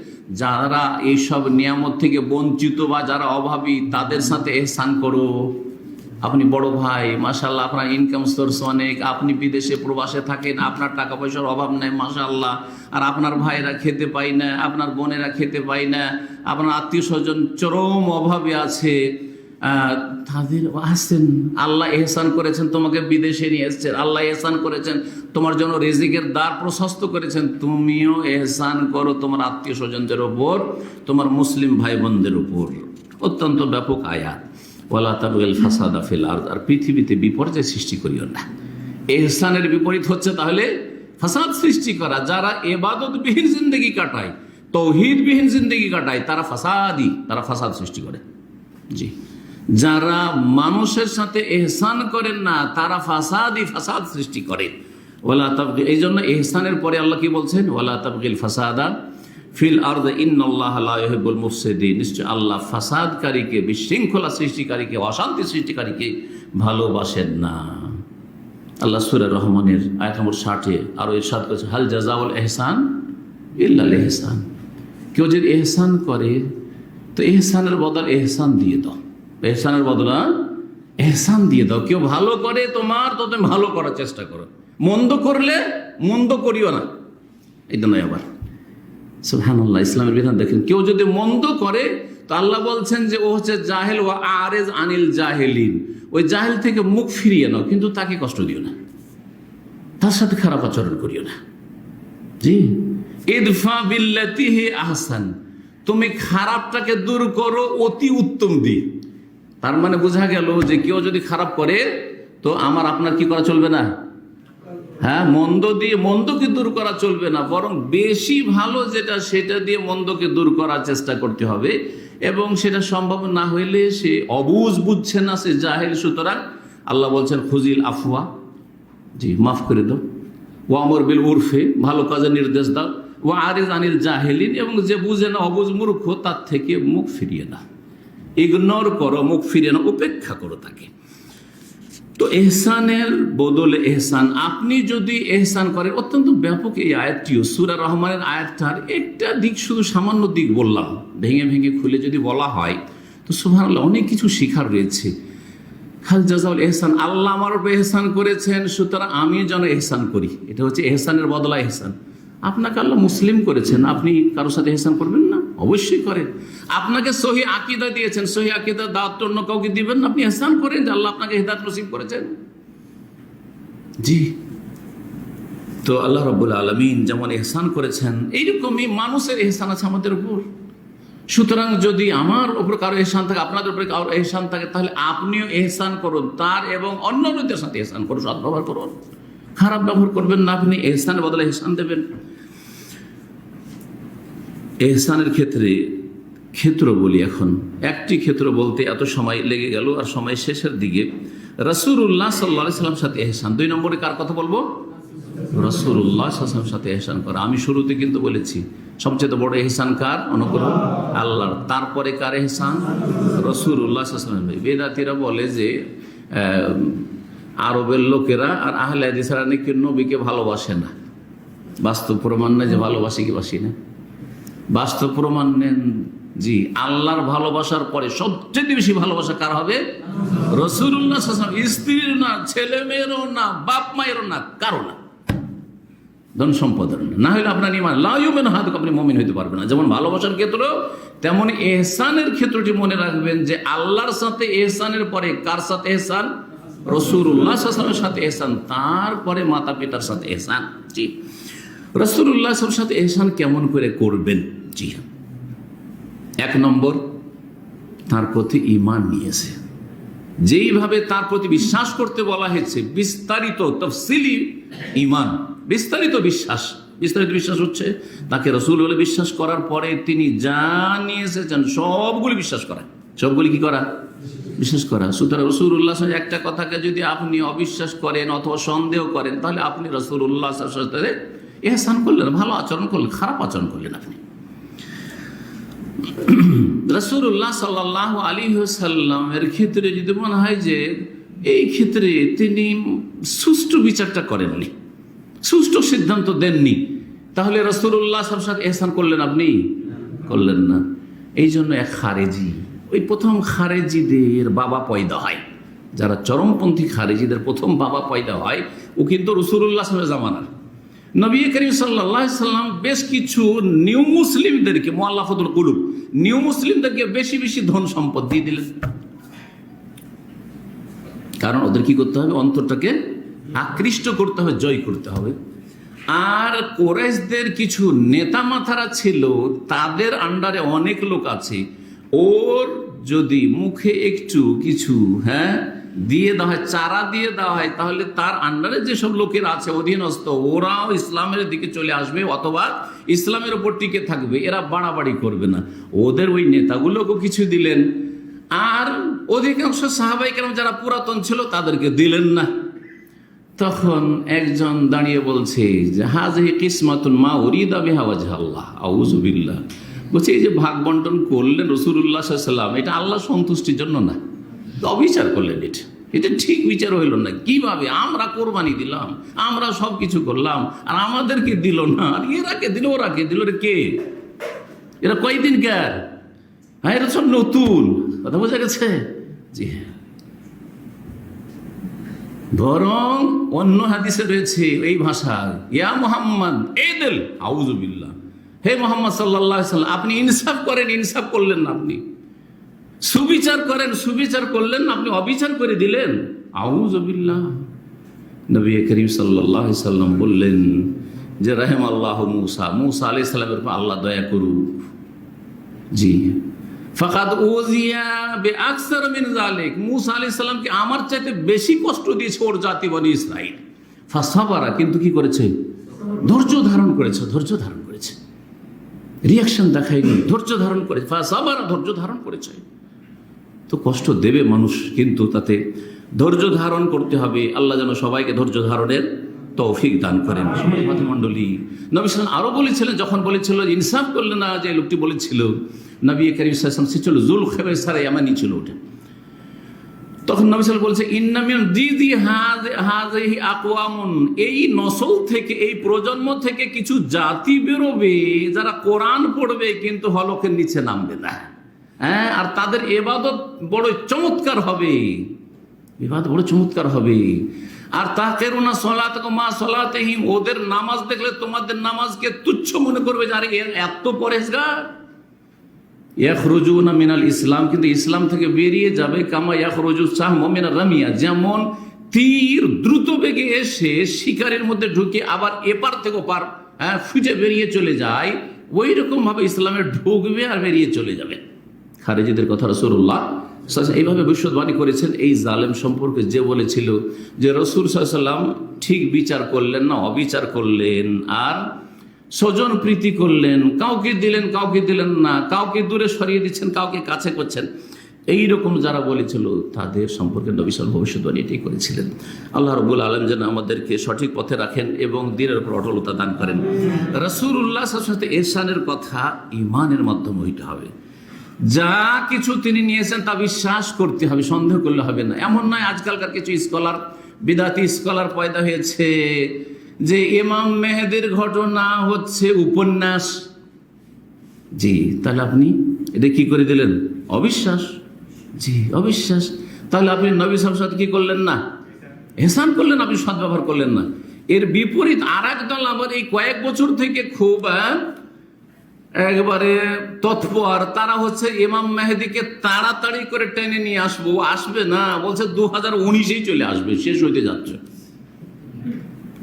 যারা এইসব নিয়ামত থেকে বঞ্চিত বা যারা অভাবী তাদের সাথে এহসান করো। আপনি বড় ভাই, মাশাআল্লাহ আপনার ইনকাম সোর্স অনেক, আপনি বিদেশে প্রবাসে থাকেন, আপনার টাকা পয়সার অভাব নেই মাশাআল্লাহ, আর আপনার ভাইরা খেতে পায় না, আপনার বোনেরা খেতে পায় না, আপনার আত্মীয় স্বজন চরম অভাবে আছে, তাদের আসছেন আল্লাহ এহসান করেছেন, তোমাকে বিদেশে নিয়ে এসছেন, আল্লাহ এহসান করেছেন, তোমার জন্য রিজিকের দ্বার প্রশস্ত করেছেন। তুমিও এহসান করো তোমার আত্মীয় স্বজনদের ওপর, তোমার মুসলিম ভাই বোনদের উপর। অত্যন্ত ব্যাপক আয়াত। ওয়ালা তাবগিল ফাসাদা ফিল আরদ, আর পৃথিবীতে বিপর্যয় সৃষ্টি করিও না। এহসানের বিপরীত হচ্ছে তাহলে ফাসাদ সৃষ্টি করা। যারা ইবাদতবিহীন জিন্দেগি কাটায়, তৌহিদবিহীন জিন্দেগি কাটায়, তারা ফাসাদ সৃষ্টি করে। জি, যারা মানুষের সাথে ইহসান করেন না তারা ফাসাদ সৃষ্টি করে। ওয়ালা তাবগি, এই জন্য ইহসানের পরে আল্লাহ কি বলছেন? ওয়ালা তাবগিল ফাসাদা ফিল আরদ ইন্নাল্লাহা লা ইউহিব্বুল মুফসিদিন, নিশ্চয় আল্লাহ ফাসাদকারীকে, বিশৃঙ্খলা সৃষ্টিকারীকে, অশান্তি সৃষ্টিকারীকে ভালোবাসেন না। আল্লাহ সূরা রহমানের আয়াত নম্বর 60-এ আরো ইরশাদ করেছে, হাল জাযাউল ইহসান ইল্লাল ইহসান। কেউ যদি ইহসান করে তো ইহসানের বদল ইহসান দিয়ে দাও, ইহসানের বদলা ইহসান দিয়ে দাও। কেউ ভালো করে তোমার, তো তুমি ভালো করার চেষ্টা করো, মন্দ করলে মন্দ করিও না। এটা নয় আবার, সুবহানাল্লাহ, ইসলামের বিধান দেখেন। কেউ যদি মন্দ করে তো আল্লাহ বলছেন যে ও হচ্ছে জাহেল, ওয়া আরেজ আনিল জাহেলিন, ওই জাহেল থেকে মুখ ফিরিয়ে নাও, কিন্তু তাকে কষ্ট দিও না, তার সাথে খারাপ আচরণ করিও না। জি, ইদফা বিল্লাতি হি আহসান, তুমি খারাপটাকে দূর করো অতি উত্তম দিয়ে। তার মানে বোঝা গেল যে কেউ যদি খারাপ করে তো আপনার কি করা চলবে না? হ্যাঁ, মন্দ দিয়ে মন্দকে দূর করা চলবে না, বরং বেশি ভালো যেটা সেটা দিয়ে মন্দকে দূর করার চেষ্টা করতে হবে। এবং সেটা সম্ভব না হইলে সে অবুঝ বুঝছে না, সে জাহেল, সুতরাং আল্লাহ বলছেন খুজিল আফওয়া, জি মাফ করে দাও। ওয়া আমর বিল উরফে, ভালো কাজের নির্দেশ দাও। ওয়া আরিজ আনিল জাহেলিন, এবং যে বুঝে না, অবুঝ মূর্খ, তার থেকে মুখ ফিরিয়ে দাও, ইগনোর করো, মুখ ফিরিয়ে না, উপেক্ষা করো তাকে। তো এহসানের বদলে এহসান, আপনি যদি এহসান করেন, অত্যন্ত ব্যাপক এই আয়াতটিও, সূরা রহমানের আয়াতটার একটা দিক, শুধু সামান্য দিক বললাম, ভেঙে ভেঙে খুলে যদি বলা হয় তো সুবহানাল্লাহ অনেক কিছু শিখার রয়েছে। হাল জাযাউল এহসান, আল্লাহ আমার উপর এহসান করেছেন, সুতরাং আমি যেন এহসান করি, এটা হচ্ছে এহসানের বদলা এহসান। আপনাকে আল্লাহ মুসলিম করেছেন, আপনি কারোর সাথে এহসান করবেন না? অবশ্যই করেন। আপনাকে সহি আকীদা দিয়েছেন, সহি আকীদার দাওয়াত অন্য কাউকে দিবেন না, আপনি এহসান করেন যে আল্লাহ আপনাকে হিদায়াত নসিব করেছেন। জি, তো আল্লাহ রাব্বুল আলামিন যেমন এহসান করেছেন, এইরকমই মানুষের এহসান আছে আমাদের উপর। সুতরাং যদি আমার উপর কারো এহসান থাকে, আপনাদের উপরে কারো এহসান থাকে, তাহলে আপনিও এহসান করুন তার, এবং অন্যদের সাথে এহসান করুন, সদ্ব্যবহার করুন, খারাপ ব্যবহার করবেন না। আপনি এহসানের বদলে এহসান দেবেন। এহসানের ক্ষেত্র বলি এখন, একটি ক্ষেত্র বলতে এত সময় লেগে গেল, আর সময় শেষের দিকে। রাসূলুল্লাহ সাল্লাল্লাহু আলাইহি ওয়াসাল্লামের সাথে এহসান, 2 নম্বরে কার কথা বলবো? রাসূলুল্লাহ সাল্লাল্লাহু আলাইহি ওয়াসাল্লামের সাথে এহসান করা। আমি শুরুতে কিন্তু বলেছি সবচেয়ে বড় এহসান কার? অনুগ্রহ আল্লাহর। তারপরে কার এহসান? রাসূলুল্লাহ সাল্লাল্লাহু আলাইহি ওয়াসাল্লাম। বেদাতীরা বলে যে আরবের লোকেরা আর আহলে হাদিসরা নাকি নবীকে ভালোবাসে না। বাস্তব প্রমাণ নেই যে ভালোবাসি কি বাসি না, বাস্তব প্রমাণ নেন। জি, আল্লাহর ভালোবাসার পরে সবচেয়ে বেশি ভালোবাসা কার হবে? রাসূলুল্লাহ সাল্লাল্লাহু আলাইহি ওয়াসাল্লাম। স্ত্রীর না, ছেলে মেয়েরও না, বাপ মায়েরও না, কারো না, ধন সম্পদের না হলে আপনার ঈমান লা ইউমিনু আহাদুকুম, আপনি মুমিন হইতে পারবেন না। যেমন ভালোবাসার ক্ষেত্রেও তেমন এহসানের ক্ষেত্রটি মনে রাখবেন যে আল্লাহর সাথে এহসানের পরে কার সাথে এহসান? রাসূলুল্লাহ সাল্লাল্লাহু আলাইহি ওয়াসাল্লামের সাথে এহসান, তারপরে মাতা পিতার সাথে এহসান। জি, রাসূলুল্লাহ সাল্লাল্লাহু আলাইহি ওয়াসাল্লামের সাথে এহসান কেমন করে করবেন? জি, 1 নম্বর, তার প্রতি ঈমান নিয়েছে, যেইভাবে তার প্রতি বিশ্বাস করতে বলা হয়েছে, বিস্তারিত তাফসিলি ঈমান, বিস্তারিত বিশ্বাস হচ্ছে তাকে রাসূল বলে বিশ্বাস করার পরে তিনি যা নিয়ে এসেছেন সবগুলি বিশ্বাস করা, সবগুলি কি করা? বিশ্বাস করা। সুতরাং রাসূলুল্লাহ সাল্লাল্লাহু আলাইহি ওয়াসাল্লাম একটা কথাকে যদি আপনি অবিশ্বাস করেন অথবা সন্দেহ করেন, তাহলে আপনি রাসূলুল্লাহ সাল্লাল্লাহু আলাইহি ওয়াসাল্লামের ইহসান করলেন, ভালো আচরণ করলেন, খারাপ আচরণ করলেন আপনি। রাসূলুল্লাহ সাল্লাল্লাহু আলাইহি ওয়াসাল্লামের ক্ষেত্রে যদি মনে হয় যে এই ক্ষেত্রে তিনি সুষ্ঠু বিচারটা করেননি, সুষ্ঠু সিদ্ধান্ত দেননি, তাহলে রাসূলুল্লাহ সাল্লাল্লাহু আলাইহি ওয়াসাল্লামের সাথে ইহসান করলেন আপনি? করলেন না। এই জন্য এক খারেজি, ওই প্রথম খারেজিদের বাবা পয়দা হয়, যারা চরমপন্থী খারেজিদের প্রথম বাবা পয়দা হয়, ও কিন্তু রাসূলুল্লাহ সাল্লাল্লাহু আলাইহি ওয়াসাল্লামের জামানার নবী করিম সাল্লাল্লাহু আলাইহি ওয়াসাল্লাম বেশ কিছু নিউ মুসলিমদেরকে, মুআল্লাফাতুল কুলুব, নিউ মুসলিমদেরকে বেশি বেশি ধন সম্পদ দিয়ে দিলেন। কারণ ওদের কি করতে হবে? অন্তরটাকে আকৃষ্ট করতে হবে, জয় করতে হবে। আর কুরাইশদের কিছু নেতা মাথারা ছিল, তাদের আন্ডারে অনেক লোক আছে, ওর যদি মুখে একটু কিছু দিয়ে দেওয়া হয়, চারা দিয়ে দেওয়া হয়, তাহলে তার আন্ডারে যেসব লোকের আছে অধীনস্থ, ওরাও ইসলামের দিকে চলে আসবে অথবা ইসলামের উপর টিকে থাকবে, এরা বাড়াবাড়ি করবে না। ওদের ওই নেতাগুলোকেও কিছু দিলেন, আর অধিকাংশ সাহাবাই কেরাম যারা পুরাতন ছিল তাদেরকে দিলেন না। তখন একজন দাঁড়িয়ে বলছে যে হাযিহি কিসমাতুন মা উরিদা বিহা ওয়াজহা আল্লাহ, আউযু বিল্লাহ। বলছে এই যে ভাগ বন্টন করলেন রাসূলুল্লাহ সাল্লাল্লাহু আলাইহি ওয়াসাল্লাম, এটা আল্লাহ সন্তুষ্টির জন্য না, অবিচার করলেন। এটা ঠিক বিচার হইল না। কিভাবে আমরা কোরবানি দিলাম, আমরা সব কিছু করলাম, আর আমাদেরকে দিল না, আর এরাকে দিল, ওরাকে দিল, রে কে? এরা কয়দিন কার? হ্যাঁ, এরা সব নতুন। কথা বোঝা গেছে? জি হ্যাঁ। বরং অন্য হাদিসে রয়েছে এই ভাষা, ইয়া মুহাম্মদ ইদিল, আউযু বিল্লাহ, হে মুহাম্মদ সাল্লাল্লাহু আলাইহি ওয়াসাল্লাম, আপনি ইনসাফ করেন, ইনসাফ করলেন না, আপনি সুবিচার করেন, সুবিচার করলেন না, আপনি অবিচার করে দিলেন, আউযু বিল্লাহ। নবী করিম সাল্লাল্লাহু আলাইহি ওয়াসাল্লাম বললেন যে রাহিমাল্লাহু মুসা, মুসা আলাইহিস সালামের উপর আল্লাহ দয়া করুক। জি, ফাকাদ উযিয়া বিআকসার মিন যালিক, মুসা আলাইহিস সালামকে আমার চাইতে বেশি কষ্ট দিয়েছে ওর জাতি বনি ইসরাইল। ফাসাবারা, কিন্তু কি করেছে? ধৈর্য ধারণ করেছে, ধৈর্য ধারণ করেছে, রিয়াকশন দেখায়নি, ধৈর্য ধারণ করেছে। ফাসাবারা, ধৈর্য ধারণ করেছে। তো কষ্ট দেবে মানুষ, কিন্তু তাতে ধৈর্য ধারণ করতে হবে। আল্লাহ যেন সবাইকে ধৈর্য ধারণের তৌফিক দান করেন। সমাজ মণ্ডলী, নবী সাল্লাল্লাহু আরো বলেছিলেন, যখন বলেছিল ইনসাফ করলে না, যে লোকটি বলেছিল, নবী করিম সাল্লাল্লাহু আলাইহি ওয়াসাল্লাম, সে ছিল যুলখায়সার ইয়ামানি ছিল ওটা। তখন নবী সাল্লাল্লাহু বলছে ইন্না মিন দিদি হাযিহি আকওয়ামুন, এই নসল থেকে, এই প্রজন্ম থেকে কিছু জাতি বেরোবে যারা কোরআন পড়বে কিন্তু হলকের নিচে নামবে না। হ্যাঁ, আর তাদের ইবাদত বড় চমৎকার হবে, ইবাদত বড় চমৎকার হবে। আর তাকিরুনা সালাতাকুম মা সালাতিহিম, ওদের নামাজ দেখলে তোমাদের নামাজকে তুচ্ছ মনে করবে, যারা এত পরেজগার। ইয়াখরুজুনা মিনাল ইসলাম, কিন্তু ইসলাম থেকে বেরিয়ে যাবে। কামা ইয়াখরুজুস সাহমু মিনার রামিয়া, যেমন তীর দ্রুত বেগে এসে শিকারের মধ্যে ঢুকে আবার এপার থেকে ওপার ফুটে বেরিয়ে চলে যায়, ওই রকম ভাবে ইসলামে ঢুকবে আর বেরিয়ে চলে যাবে। খারেজিদের কথা রাসূলুল্লাহ এইভাবে ভবিষ্যৎবাণী করেছেন এই জালেম সম্পর্কে, যে বলেছিল যে রাসূল সাল্লাল্লাহু আলাইহি ওয়াসাল্লাম ঠিক বিচার করলেন না, অবিচার করলেন, আর স্বজন প্রীতি করলেন, কাউকে দিলেন, কাউকে দিলেন না, কাউকে দূরে সরিয়ে দিচ্ছেন, কাউকে কাছে করছেন। এইরকম যারা বলেছিল তাদের সম্পর্কে নবী সাল্লাল্লাহু আলাইহি ওয়াসাল্লাম ভবিষ্যৎবাণী এটাই করেছিলেন। আল্লাহ রাব্বুল আলামিন যেন আমাদেরকে সঠিক পথে রাখেন এবং দ্বীনের উপর অটলতা দান করেন। রাসূলুল্লাহ সাল্লাল্লাহু আলাইহি ওয়াসাল্লাম ইহসানের কথা ঈমানের মাধ্যমে হইতে হবে। যা কিছু তিনি নিয়েছেন তা বিশ্বাস করতে হবে, সন্দেহ করলে হবে না। এমন নয় আজকালকার কিছু স্কলার, বিদাতি স্কলার পয়দা হয়েছে যে ইমাম মেহেদির ঘটনা হচ্ছে উপন্যাস। জি, তাহলে আপনি এটা কি করে দিলেন? অবিশ্বাস। জি, অবিশ্বাস। তাহলে আপনি নবী সাল্লাল্লাহু আলাইহি ওয়াসাল্লাম কি করলেন না? ইহসান করলেন, আপনি সদ্ব্যবহার করলেন না। এর বিপরীত আরেক দল আবার এই কয়েক বছর থেকে খুব একবারে তৎপর, তারা হচ্ছে ইমাম মেহেদিকে তাড়াতাড়ি করে টেনে নিয়ে আসবো, আসবে না, বলছে 2019-এই চলে আসবে, শেষ হইতে যাচ্ছে।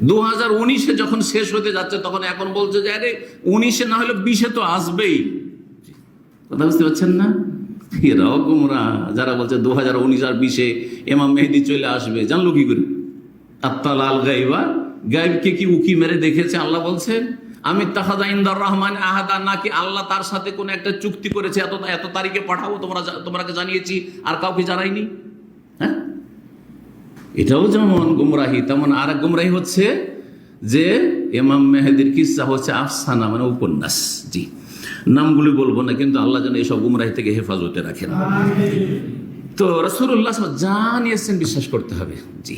2019-এ যখন শেষ হতে যাচ্ছে তখন এখন বলছে যে আরে 19-এ না হলে 20-এ তো আসবেই। কথা বুঝতে পারছেন না? এরাও গুমরা, যারা বলছে 2019 আর 20-এ ইমাম মেহেদি চলে আসবে। জানলো কি করে? আত্তালাল গায়বা, গায়বকে কি উকি মেরে দেখেছে? আল্লাহ বলছেন আমি তাখাযা ইনদার রহমান আহাদা, নাকি আল্লাহ তার সাথে কোন একটা চুক্তি করেছে, এত তারিখে পাঠাবো, তোমরাকে জানিয়েছি আর কাউকে জানাইনি। হ্যাঁ, এটাও যেমন গুমরাহি, তেমন আর এক গুমরাহি হচ্ছে যে ইমাম মেহেদির কিসসা হচ্ছে আফসানা, মানে উপন্যাস। জি, নামগুলি বলবো না, কিন্তু আল্লাহ যেন এইসব গুমরাহি থেকে হেফাজতে রাখেন। তো রাসূলুল্লাহ যা নিয়েছেন বিশ্বাস করতে হবে। জি,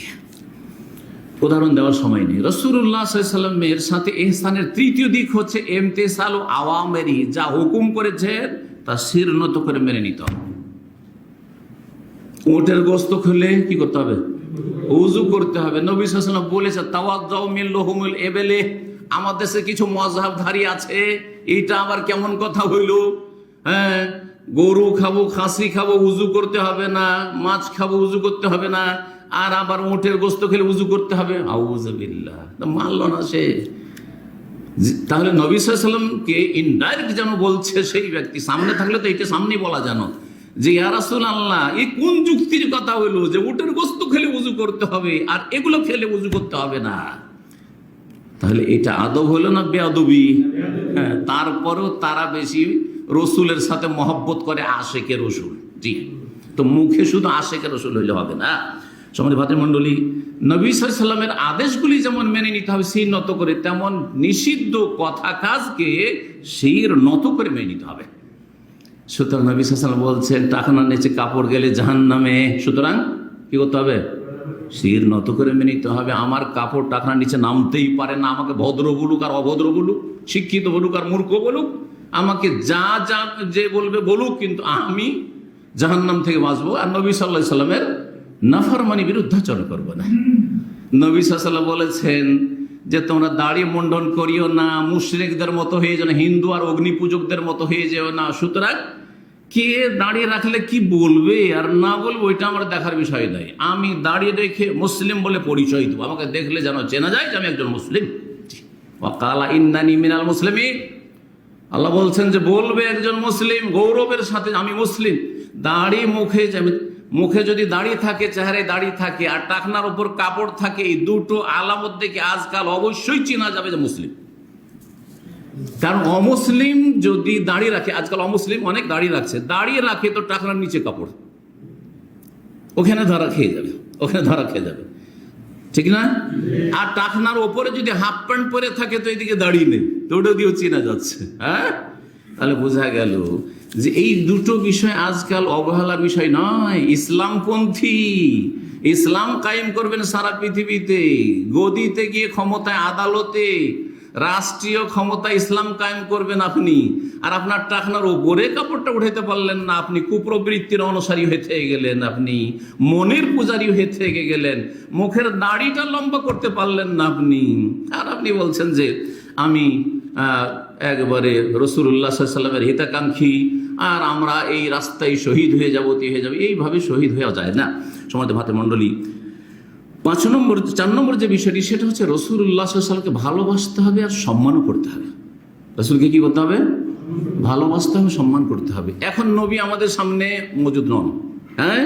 উদাহরণ দেওয়ার সময় নেই। রাসূলুল্লাহ সাল্লাল্লাহু আলাইহি ওয়াসাল্লামের সাথে ইহসানের তৃতীয় দিক হচ্ছে ইমতিসালু আওয়ামিরি, যা হুকুম করেছেন তা শির নত করে মেনে নিতে হবে। উটের গোশত খেলে কি করতে হবে? ওযু করতে হবে। নবী সাল্লাল্লাহু আলাইহি ওয়াসাল্লাম বলেছে তাওয়াজ্জাউ মিন লুহুমিল ইবলি, আমাদের দেশে কিছু মাযহাবধারী আছে, এটা আবার কেমন কথা হইল? হ্যাঁ, গরু খাবো, খাসি খাবো, উযু করতে হবে না, মাছ খাবো, উযু করতে হবে না, আর আবার উটের গোশত খেলে উযু করতে হবে। আউযু বিল্লাহ, মানল না সে। তাহলে নবী সাল্লাল্লাহু আলাইহি ওয়াসাল্লামকে ইনডাইরেক্ট যেন বলছে সেই ব্যক্তি, সামনে থাকলে তো এটা সামনেই বলা জানো যে ইয়া রাসূলুল্লাহ, এই কোন যুক্তির কথা হইলো যে উটের গোশত খেলে উযু করতে হবে আর এগুলো খেলে উযু করতে হবে না? তাহলে এটা আদব হলো না বেয়াদবি? হ্যাঁ, তারপরেও তারা বেশি রসুলের সাথে মহব্বত করে আশেকে রসুল। জি, তো মুখে শুধু আশেকের রসুল হইলে হবে না। সম্মানিত ভাতৃমণ্ডলী, নবী সাল্লাল্লাহু আলাইহি ওয়াসাল্লামের আদেশগুলি যেমন মেনে নিতে হবে শির নত করে, তেমন নিষিদ্ধ কথা কাজকে শির নত করে মেনে নিতে হবে। সুতরাং নবী সাল্লাল্লাহু আলাইহি ওয়াসাল্লাম বলছেন টাকনার নিচে কাপড় গেলে জাহান্নামে, সুতরাং কি করতে হবে? শির নত করে মেনে নিতে হবে। আমার কাপড় টাকনার নিচে নামতেই পারে না, আমাকে ভদ্র বলুক আর অভদ্র বলুক, শিক্ষিত বলুক আর মূর্খ বলুক, আমাকে যা যা যে বলবে বলুক, কিন্তু আমি জাহান্নাম থেকে বাঁচবো আর নবী সাল্লাল্লাহু আলাইহি ওয়াসাল্লামের নাফরমানি বিরুদ্ধাচরণ করবো না। নবী সাল্লাল্লাহু আলাইহি ওয়াসাল্লাম বলেছেন যে তোমরা দাড়ি মুন্ডন করিও না, মুশরিকদের মতো হয়ে যেও না, হিন্দু আর অগ্নি পূজকদের মতো হয়ে যেও না। সুতরাং কে দাঁড়িয়ে রাখলে কি বলবে আর না বলবে ওইটা আমার দেখার বিষয় নয়। আমি দাঁড়িয়ে রেখে মুসলিম বলে পরিচয় দেবো, আমাকে দেখলে যেন চেনা যায় যে আমি একজন মুসলিম। ওয়াকালা ইন্নানি মিনাল মুসলিমিন, আল্লাহ বলছেন যে বলবে একজন মুসলিম গৌরবের সাথে আমি মুসলিম। দাড়ি মুখে যদি দাঁড়িয়ে থাকে, চেহারায় দাঁড়িয়ে থাকে আর টাকনার উপর কাপড় থাকে, এই দুটো আলামত দেখে আজকাল অবশ্যই চেনা যাবে যে মুসলিম। কারণ অমুসলিম যদি দাঁড়িয়ে রাখে, আজকাল অমুসলিম অনেক দাঁড়িয়ে রাখছে, দাঁড়িয়ে রাখে তো টাকনার নিচে কাপড়, ওখানে ধরা খেয়ে যাবে, ঠিক না? আর টাকনার ওপরে যদি হাফ প্যান্ট পরে থাকে তো এইদিকে দাঁড়িয়ে নেই, তো ওটা দিয়েও চেনা যাচ্ছে। হ্যাঁ, তাহলে বোঝা গেল যে এই দুটো বিষয় আজকাল অবহেলার বিষয় নয়। ইসলামপন্থী, ইসলাম কায়েম করবেন সারা পৃথিবীতে, গদিতে গিয়ে ক্ষমতায়, আদালতে, রাষ্ট্রীয় ক্ষমতা ইসলাম কায়েম করবেন আপনি, আর আপনার টাকনার উপরে কাপড়টা উঠাইতে পারলেন না, আপনি কুপ্রবৃত্তির অনুসারী হয়ে থেকে গেলেন, আপনি মনের পূজারী হয়ে থেকে গেলেন, মুখের দাড়িটা লম্বা করতে পারলেন না আপনি, আর আপনি বলছেন যে আমি একবারে রাসূলুল্লাহ সাল্লাল্লাহু আলাইহি ওয়াসাল্লামের হিতাকাঙ্ক্ষী আর আমরা এই রাস্তায় শহীদ হয়ে যাবো, এইভাবে শহীদ হয়ে যায় না। সম্মানিত ভাতৃমণ্ডলী, 4 নম্বর যে বিষয়টি সেটা হচ্ছে রাসূলুল্লাহ সাল্লাল্লাহু আলাইহি ওয়াসাল্লামকে ভালোবাসতে হবে আর সম্মানও করতে হবে। রাসূলকে কি করতে হবে? ভালোবাসতে হবে, সম্মান করতে হবে। এখন নবী আমাদের সামনে মজুদ নন, হ্যাঁ,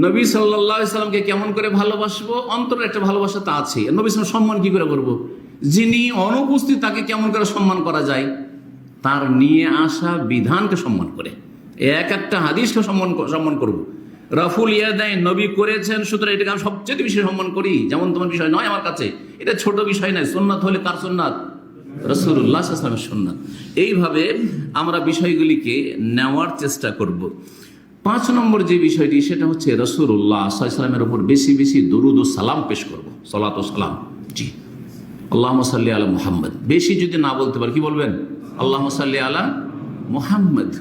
নবী সাল্লাল্লাহু আলাইহি ওয়াসাল্লামকে কেমন করে ভালোবাসবো? অন্তরের একটা ভালোবাসা তা আছে। নবী সাল্লাল্লাহু সম্মান কি করে করবো? যিনি অনুপস্থিত তাকে কেমন করে সম্মান করা যায়? তার নিয়ে আসা বিধানকে সম্মান করে, একটা হাদিসকে সম্মান করবো। রাফুল ইয়াদাইন নবী করেছেন, সুতরাং এটাকে আমি সবচেয়ে বেশি সম্মান করি। যেমন তোমার বিষয় নয় আমার কাছে, এটা ছোট বিষয় নয়। সুন্নাত হলে কার সুন্নাত? রাসূলুল্লাহ সাল্লাল্লাহু আলাইহি ওয়াসাল্লামের সুন্নাত। এইভাবে আমরা বিষয়গুলিকে নেওয়ার চেষ্টা করব। 5 নম্বর যে বিষয়টি সেটা হচ্ছে রাসূলুল্লাহ সাল্লাল্লাহু আলাইহি ওয়াসাল্লামের উপর বেশি বেশি দরুদ ও সালাম পেশ করব, সালাত ও সালাম। জি, আল্লাহুম্মা সাল্লি আলা মুহাম্মদ। বেশি যদি না বলতে পারি কি বলবেন? আল্লাহুম্মা সাল্লি আলা মুহাম্মদ।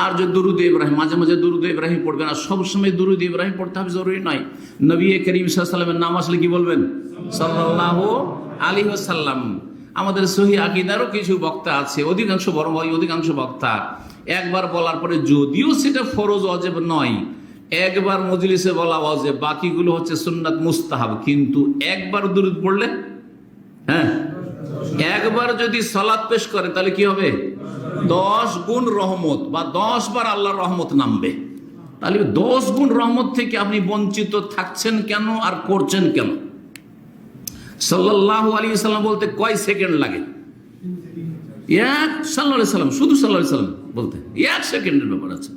আর যে দুরুদ ইব্রাহিম, মাঝে মাঝে দুরুদ ইব্রাহিম পড়বেন, আর সবসময় দুরুদ ইব্রাহিম পড়তে হবে জরুরি নয়। নবী করিম সাল্লাল্লাহু আলাইহি ওয়াসাল্লামের নাম আসলে কি বলবেন? সাল্লাল্লাহু আলাইহি ওয়াসাল্লাম। আমাদের সহিহ আকীদারও কিছু বক্তা আছে, অধিকাংশ বক্তা একবার বলার পরে, যদিও সেটা ফরজ ওয়াজিব নয়, একবার মজলিসে বলা ওয়াজিব, বাকিগুলো হচ্ছে সুন্নাত মুস্তাহাব, কিন্তু একবার দুরুদ পড়লে, হ্যাঁ, একবার যদি সালাত পেশ করে তাহলে কি হবে? 10 গুণ রহমত বা 10 বার আল্লাহর রহমত নামবে। তাহলে 10 গুণ রহমত থেকে আপনি বঞ্চিত থাকছেন কেন আর করছেন কেন? সাল্লাল্লাহু আলাইহি ওয়াসাল্লাম বলতে কয় সেকেন্ড লাগে? সাল্লাল্লাহু আলাইহি ওয়াসাল্লাম, শুধু সাল্লাল্লাহু আলাইহি ওয়াসাল্লাম বলতে 1 সেকেন্ডের ব্যাপার আছে।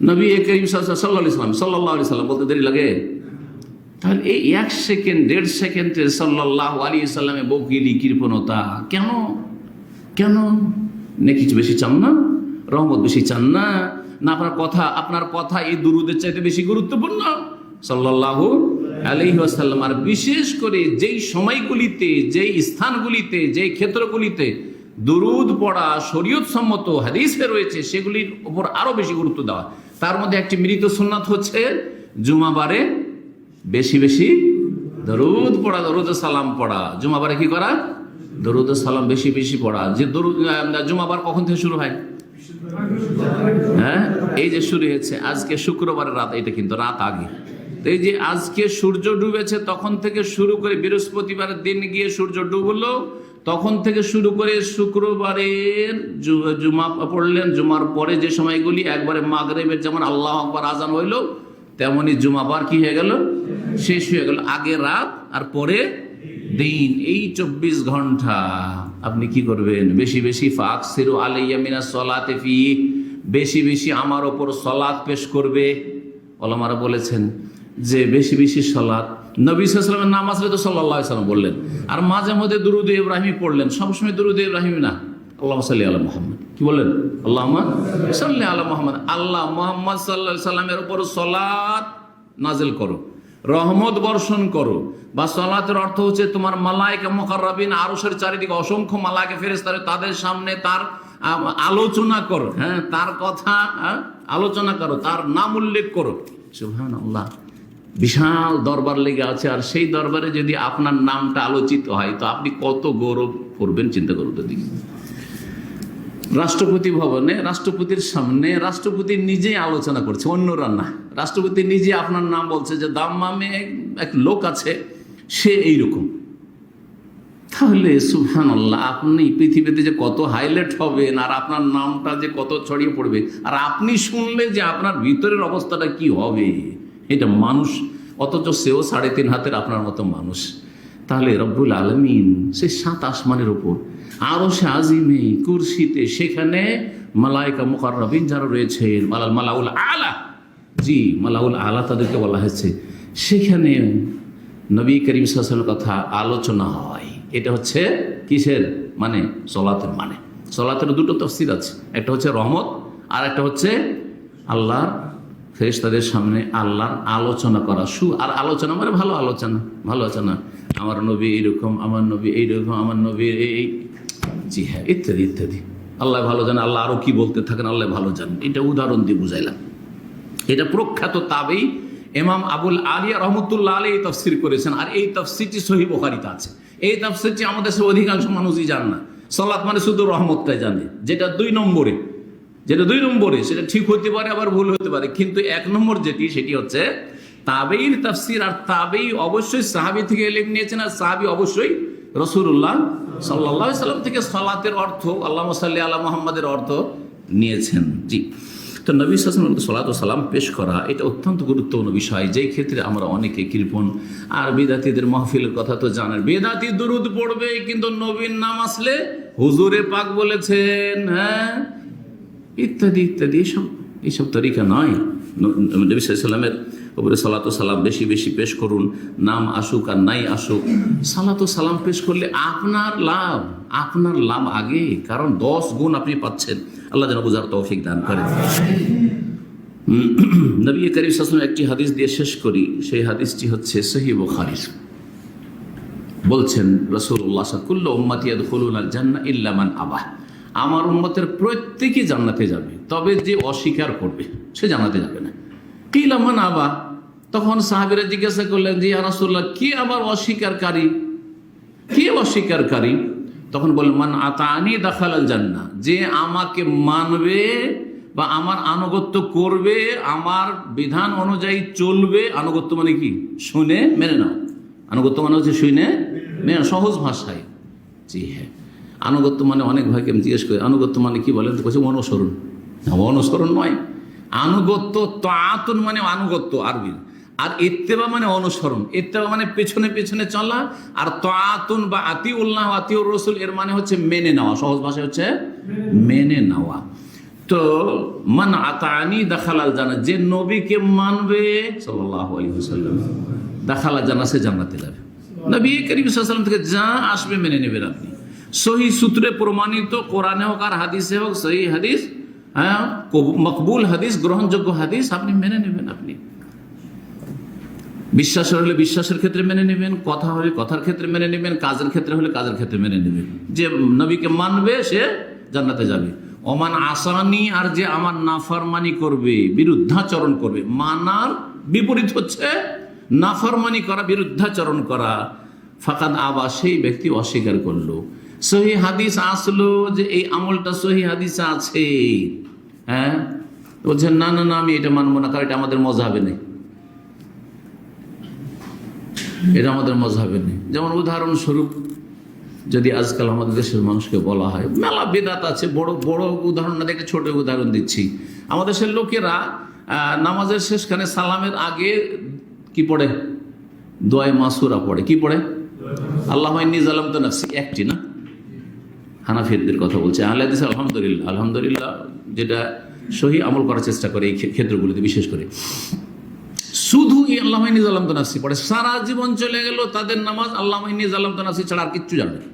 নবী করিম সাল্লাল্লাহু আলাইহি ওয়াসাল্লাম বলতে দেরি লাগে? তাহলে এই 1 সেকেন্ড 1.5 সেকেন্ডের সাল্লাল্লাহু আলাইহি ওয়াসাল্লামে বকিলি কৃপণতা কেন? নেকি বেশি চান না? রহমত বেশি চান না? না আপনার কথা এই দুরুদের চাইতে বেশি গুরুত্বপূর্ণ? সাল্লাল্লাহু আলাইহি ওয়াসাল্লাম। আর বিশেষ করে যেই সময়গুলিতে, যেই স্থানগুলিতে, যেই ক্ষেত্রগুলিতে দুরুদ পড়া শরীয়ত সম্মত হাদিসে রয়েছে, সেগুলির উপর আরো বেশি গুরুত্ব দেওয়া। তার মধ্যে একটি মৃত সুন্নাত হচ্ছে জুমাবারে বেশি বেশি দরুদ পড়া, দরুদ সালাম পড়া। জুমাবারে কি করা? দরুদ সালাম বেশি বেশি পড়া। যে জুমাবার কখন থেকে শুরু হয়? হ্যাঁ, এই যে শুরু হয়েছে আজকে শুক্রবারের রাত, এটা কিন্তু রাত আগে। এই যে আজকে সূর্য ডুবেছে তখন থেকে শুরু করে বৃহস্পতিবারের দিন গিয়ে সূর্য ডুবলো, তখন থেকে শুরু করে শুক্রবারের জুমা পড়লেন, জুমার পরে যে সময়গুলি একবারে মাগরিবের যেমন আল্লাহু আকবার আজান হইল, তেমনি জুমাবার কি হয়ে গেল? শেষ হয়ে গেল। আগে রাত আর পরে দিন, এই 24 ঘন্টা আপনি কি করবেন? বেশি বেশি ফাকসিরু আলাইয়া মিনাস সালাতি ফি, বেশি বেশি আমার ওপর সালাত পেশ করবে। ওলামারা বলেছেন যে বেশি বেশি সালাত, নবী সাল্লাল্লাহু আলাইহি ওয়াসাল্লামের নাম আসলে তো সাল্লাল্লাহু আলাইহি ওয়াসাল্লাম বললেন, আর মাঝে মধ্যে দুরূদ ইব্রাহিমি পড়লেন, সবসময় দুরূদ ইব্রাহিমি না। আল্লাহুম্মা সাল্লি আলা মুহাম্মদ, কি বললেন? আল্লাহুম্মা সাল্লি আলা মুহাম্মদ, আল্লাহ মুহাম্মদ সাল্লাল্লাহু আলাইহি ওয়াসাল্লামের উপর সালাত নাজিল করো, রহমত বর্ষণ করো। বা সালাতের অর্থ হচ্ছে তোমার মালায়েকা মুকাররাবিন, আরশের চারিদিকে অসংখ্য মালায়েকা ফেরেশতা, তাদের সামনে তার আলোচনা করো, হ্যাঁ, তার কথা আলোচনা করো, তার নাম উল্লেখ করো। সুবহানাল্লাহ, বিশাল দরবার লেগে আছে, আর সেই দরবারে যদি আপনার নামটা আলোচিত হয় তো আপনি কত গৌরব করবেন, চিন্তা করুন তো দেখি। রাষ্ট্রপতি ভবনে রাষ্ট্রপতির সামনে রাষ্ট্রপতি নিজেই আলোচনা করছে, অন্যরা না, রাষ্ট্রপতি নিজে আপনার নাম বলছে যে দাম্মামে এক লোক আছে, সে এইরকম। তাহলে সুবহানাল্লাহ, আপনি পৃথিবীতে যে কত হাইলাইট হবেন, আর আপনার নামটা যে কত ছড়িয়ে পড়বে, আর আপনি শুনলে যে আপনার ভিতরের অবস্থাটা কি হবে, এটা মানুষ, অথচ সেও 3.5 হাতের আপনার মতো মানুষ। তাহলে রব্বুল আলামিন সে 7 আসমানের উপর, আরশে আজিমে, কুরসিতে, সেখানে মালায়েকা মুকাররাবিন যারা রয়েছেন, মালাউল আলা, জি মালাউল আলা তাদেরকে বলা হয়েছে, সেখানে নবী করিম সাল্লাল্লাহু আলাইহি ওয়াসাল্লামের কথা আলোচনা হয়। এটা হচ্ছে কিসের মানে? সলাতের মানে। সলাতের দুটো তাফসীর আছে, একটা হচ্ছে রহমত, আর একটা হচ্ছে আল্লাহর ফেরেশতাদের সামনে আল্লাহর আলোচনা করা। আর আলোচনা মানে ভালো আলোচনা, ভালো আলোচনা, আমার নবী এইরকম, আমার নবী এইরকম, আমার নবী এই, জি হ্যাঁ, ইত্যাদি ইত্যাদি। আল্লাহ ভালো জানে, আল্লাহ আরও কি বলতে থাকেন আল্লাহ ভালো জানেন। এটা উদাহরণ দিয়ে বুঝাইলাম। এটা প্রখ্যাত তাবেঈ ইমাম আবুল আলিয়া রহমতুল্লাহ আলাইহি তাফসীর করেছেন, আর এই তাফসীরটি সহিহ বুখারীতে আছে। এই তাফসীরটি আমাদের দেশের অধিকাংশ মানুষই জানে না। সালাত মানে শুধু রহমতটাই জানে, যেটা 2 নম্বরে, সেটা ঠিক হতে পারে আবার ভুল হতে পারে, কিন্তু 1 নম্বর যেটি, সেটি হচ্ছে তাবেঈর তাফসীর। আর তাবেঈ অবশ্যই সাহাবী থেকে ইলম নিয়েছেন, আর সাহাবী অবশ্যই রাসূলুল্লাহ সাল্লাল্লাহু আলাইহি ওয়াসাল্লাম থেকে সালাতের অর্থ, আল্লাহুম্মা সাল্লি আলা মুহাম্মাদের অর্থ নিয়েছেন। জি, তো নবী সাল্লাল্লাহু আলাইহি ওয়াসাল্লাম সালাত ও সালাম পেশ করা এটা অত্যন্ত গুরুত্বপূর্ণ বিষয়, যেই ক্ষেত্রে আমরা অনেকে কৃপণ। আর বেদাতীদের মাহফিলের কথা তো জানেন, বেদাতী দুরূদ পড়বে, কিন্তু নবীর নাম আসলে হুজুরে পাক বলেছেন, হ্যাঁ, ইত্যাদি ইত্যাদি। এইসব তরিকা নয়। নবী সাল্লাল্লাহু আলাইহি ওয়াসাল্লামের উপরে সালাত ও সালাম বেশি বেশি পেশ করুন, নাম আসুক আর নাই আসুক, সালাত ও সালাম পেশ করলে আপনার লাভ আগে, কারণ 10 গুণ আপনি পাচ্ছেন। আল্লাহ যেন বুঝার তৌফিক দান করেন। নবী করিম সাল্লাল্লাহু আলাইহি ওয়াসাল্লাম একটি হাদিস দিয়ে শেষ করি, সেই হাদিসটি হচ্ছে সহিহ বুখারীর। বলছেন রাসূলুল্লাহ কুল্লু উম্মতি ইয়াদখুলুনাল জান্নাহ ইল্লা মান আবা, আমার উম্মতের প্রত্যেকে জান্নাতে যাবে, তবে যে অস্বীকার করবে সে জান্নাতে যাবে না। কিলা মান আবা, তখন সাহাবীরা জিজ্ঞাসা করলেন যে ইয়া রাসূলুল্লাহ, কি আবার অস্বীকারী, কে অস্বীকারী? তখন বললেন মান আতানি দাখালাল জান্নাহ, যে আমাকে মানবে বা আমার আনুগত্য করবে, আমার বিধান অনুযায়ী চলবে। আনুগত্য মানে কি? শুনে মেনে নাও। আনুগত্য মানে হচ্ছে শুনে মেনে, সহজ ভাষায়। জি হ্যাঁ, আনুগত্য মানে, অনেক ভাইকে আমি জিজ্ঞেস করি আনুগত্য মানে কি বলেন, তো বলছে অনুসরণ। অনুসরণ নয়, আনুগত্য। তাআতুন মানে আনুগত্য আরবি, আর ইত্তেবা মানে অনুসরণ। ইত্তেবা মানে পেছনে পেছনে চলা, আর তাআতুন বা আতিউল্লাহ আতিউর রাসূল এর মানে হচ্ছে মেনে নেওয়া, সহজ ভাষায় হচ্ছে মেনে নেওয়া। তো মান আতানি দাখালাল জান্নাহ, যে নবীকে মানবে সাল্লাল্লাহু আলাইহি ওয়াসাল্লাম, দাখালা জান্নাহ, সে জান্নাতে যাবে। নবী করিম সাল্লাল্লাহু আলাইহি ওয়াসাল্লাম থেকে যা আসবে মেনে নেবেন আপনি। সহি সূত্রে প্রমাণিত, কোরআনে হোক আর হাদিসে হোক, সহি হাদিস, হ্যাঁ, মকবুল হাদিস, গ্রহণযোগ্য হাদিস আপনি মেনে নেবেন। আপনি বিশ্বাস হলে বিশ্বাসের ক্ষেত্রে মেনে নেবেন, কথা হলে কথার ক্ষেত্রে মেনে নেবেন, কাজের ক্ষেত্রে হলে কাজের ক্ষেত্রে মেনে নেবেন। যে নবীকে মানবে সে জান্নাতে যাবে। ওমান আসানি, আর যে আমার নাফরমানি করবে, বিরুদ্ধাচরণ করবে। মানার বিপরীত হচ্ছে নাফরমানি করা, বিরুদ্ধাচরণ করা। ফাকাদ আবা, সেই ব্যক্তি অস্বীকার করলো। সহি হাদিস আসলো যে এই আমলটা সহি হাদিস আছে, হ্যাঁ, বলছেন না না না আমি এটা মানবো না, কারণ এটা আমাদের মযহাবে নেই, এটা আমাদের মযহাবে নেই। যেমন উদাহরণস্বরূপ যদি আজকাল আমাদের দেশের মানুষকে বলা হয় মেলা বেদাত আছে, বড় বড় উদাহরণ না দেখে ছোট উদাহরণ দিচ্ছি। আমাদের দেশের লোকেরা নামাজের শেষখানে সালামের আগে কি পড়ে? দোয়া মাসুরা পড়ে। কি পড়ে? আল্লাহুম্মা ইন্নী যালামতু নাফসি, একটি না, হানাফিদের কথা বলছে। আহলে হাদিস আলহামদুলিল্লাহ যেটা সহি আমল করার চেষ্টা করে এই ক্ষেত্রগুলিতে বিশেষ করে। শুধু আল্লাহ ইন্নী যালামতু নাফসি পড়ে, সারা জীবন চলে গেল তাদের নামাজ আল্লাহ ইন্নী যালামতু নাফসি ছাড়া আর কিচ্ছু জানে না।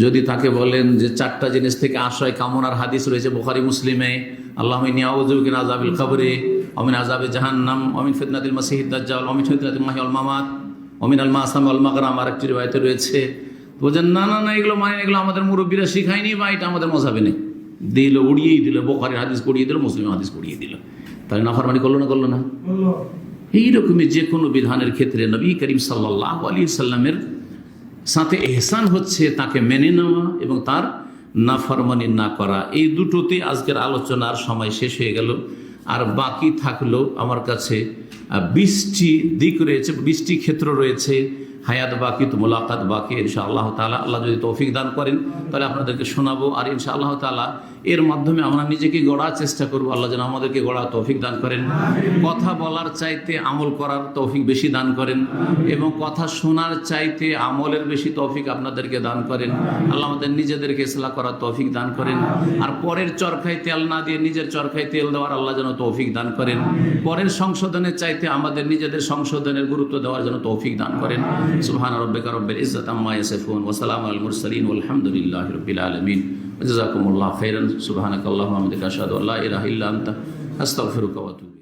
যদি তাকে বলেন যে 4টা জিনিস থেকে আশ্রয় কামনার হাদিস রয়েছে বুখারী মুসলিমে, আল্লাহ ইন্নী আউযু বিকা মিন আযাবিল কবরি ওয়া মিন আযাবি জাহান্নাম ওয়া মিন ফিতনাতিল মাসিহিদ দাজ্জাল ওয়া মিন ফিতনাতিল মাহইয়া ওয়াল মামাত ওয়া মিনাল মাসাম ওয়াল মাগরাম, আরেকটি রিওয়ায়াতে রয়েছে। বলেন না না না, এগুলো মানে এগুলো আমাদের মুরব্বীরা শিখায়নি বা এটা আমাদের মযহাবে নেই। দিল উড়িয়েই দিল, বুখারীর হাদিস পড়িয়ে দিল, মুসলিম হাদিস পড়িয়ে দিল। তাহলে নাফরমানি করলো না? এইরকমই যে কোনো বিধানের ক্ষেত্রে নবী করিম সাল্লাল্লাহু আলাইহি সাল্লামের সাথে ইহসান হচ্ছে তাকে মেনে নেওয়া এবং তার নাফরমানি না করা। এই দুটোতে আজকের আলোচনার সময় শেষ হয়ে গেল। আর বাকি থাকলো আমার কাছে 20টি দিক রয়েছে, 20টি ক্ষেত্র রয়েছে। হায়াত বাকি তো মোলাকাত বাকি, ইনশাআল্লাহ তাআলা আল্লাহ যদি তৌফিক দান করেন তাহলে আপনাদেরকে শোনাবো। আর ইনশাআল্লাহ তাআলা এর মাধ্যমে আমরা নিজেকে গড়ার চেষ্টা করবো। আল্লাহ যেন আমাদেরকে গড়া তৌফিক দান করেন, কথা বলার চাইতে আমল করার তৌফিক বেশি দান করেন এবং কথা শোনার চাইতে আমলের বেশি তৌফিক আপনাদেরকে দান করেন। আল্লাহ আমাদের নিজেদেরকে ইসলাহ করার তৌফিক দান করেন। আর পরের চরকায় তেল না দিয়ে নিজের চরকায় তেল দেওয়ার আল্লাহ যেন তৌফিক দান করেন। পরের সংশোধনের চাইতে আমাদের নিজেদের সংশোধনের গুরুত্ব দেওয়ার জন্য তৌফিক দান করেন। সুবহান রাব্বিকা রাব্বিল ইজ্জাতি আম্মা ইয়াসিফুন ওয়া সালামুন আলাল মুরসালিন ওয়াল হামদুলিল্লাহি রাব্বিল আলামিন। জাযাকুমুল্লাহু খাইরান। সুবহানাকাল্লাহুম্মা ওয়া বিহামদিকা আশহাদু আল্লা ইলাহা ইল্লা আনতা আস্তাগফিরুকা ওয়া আতুবু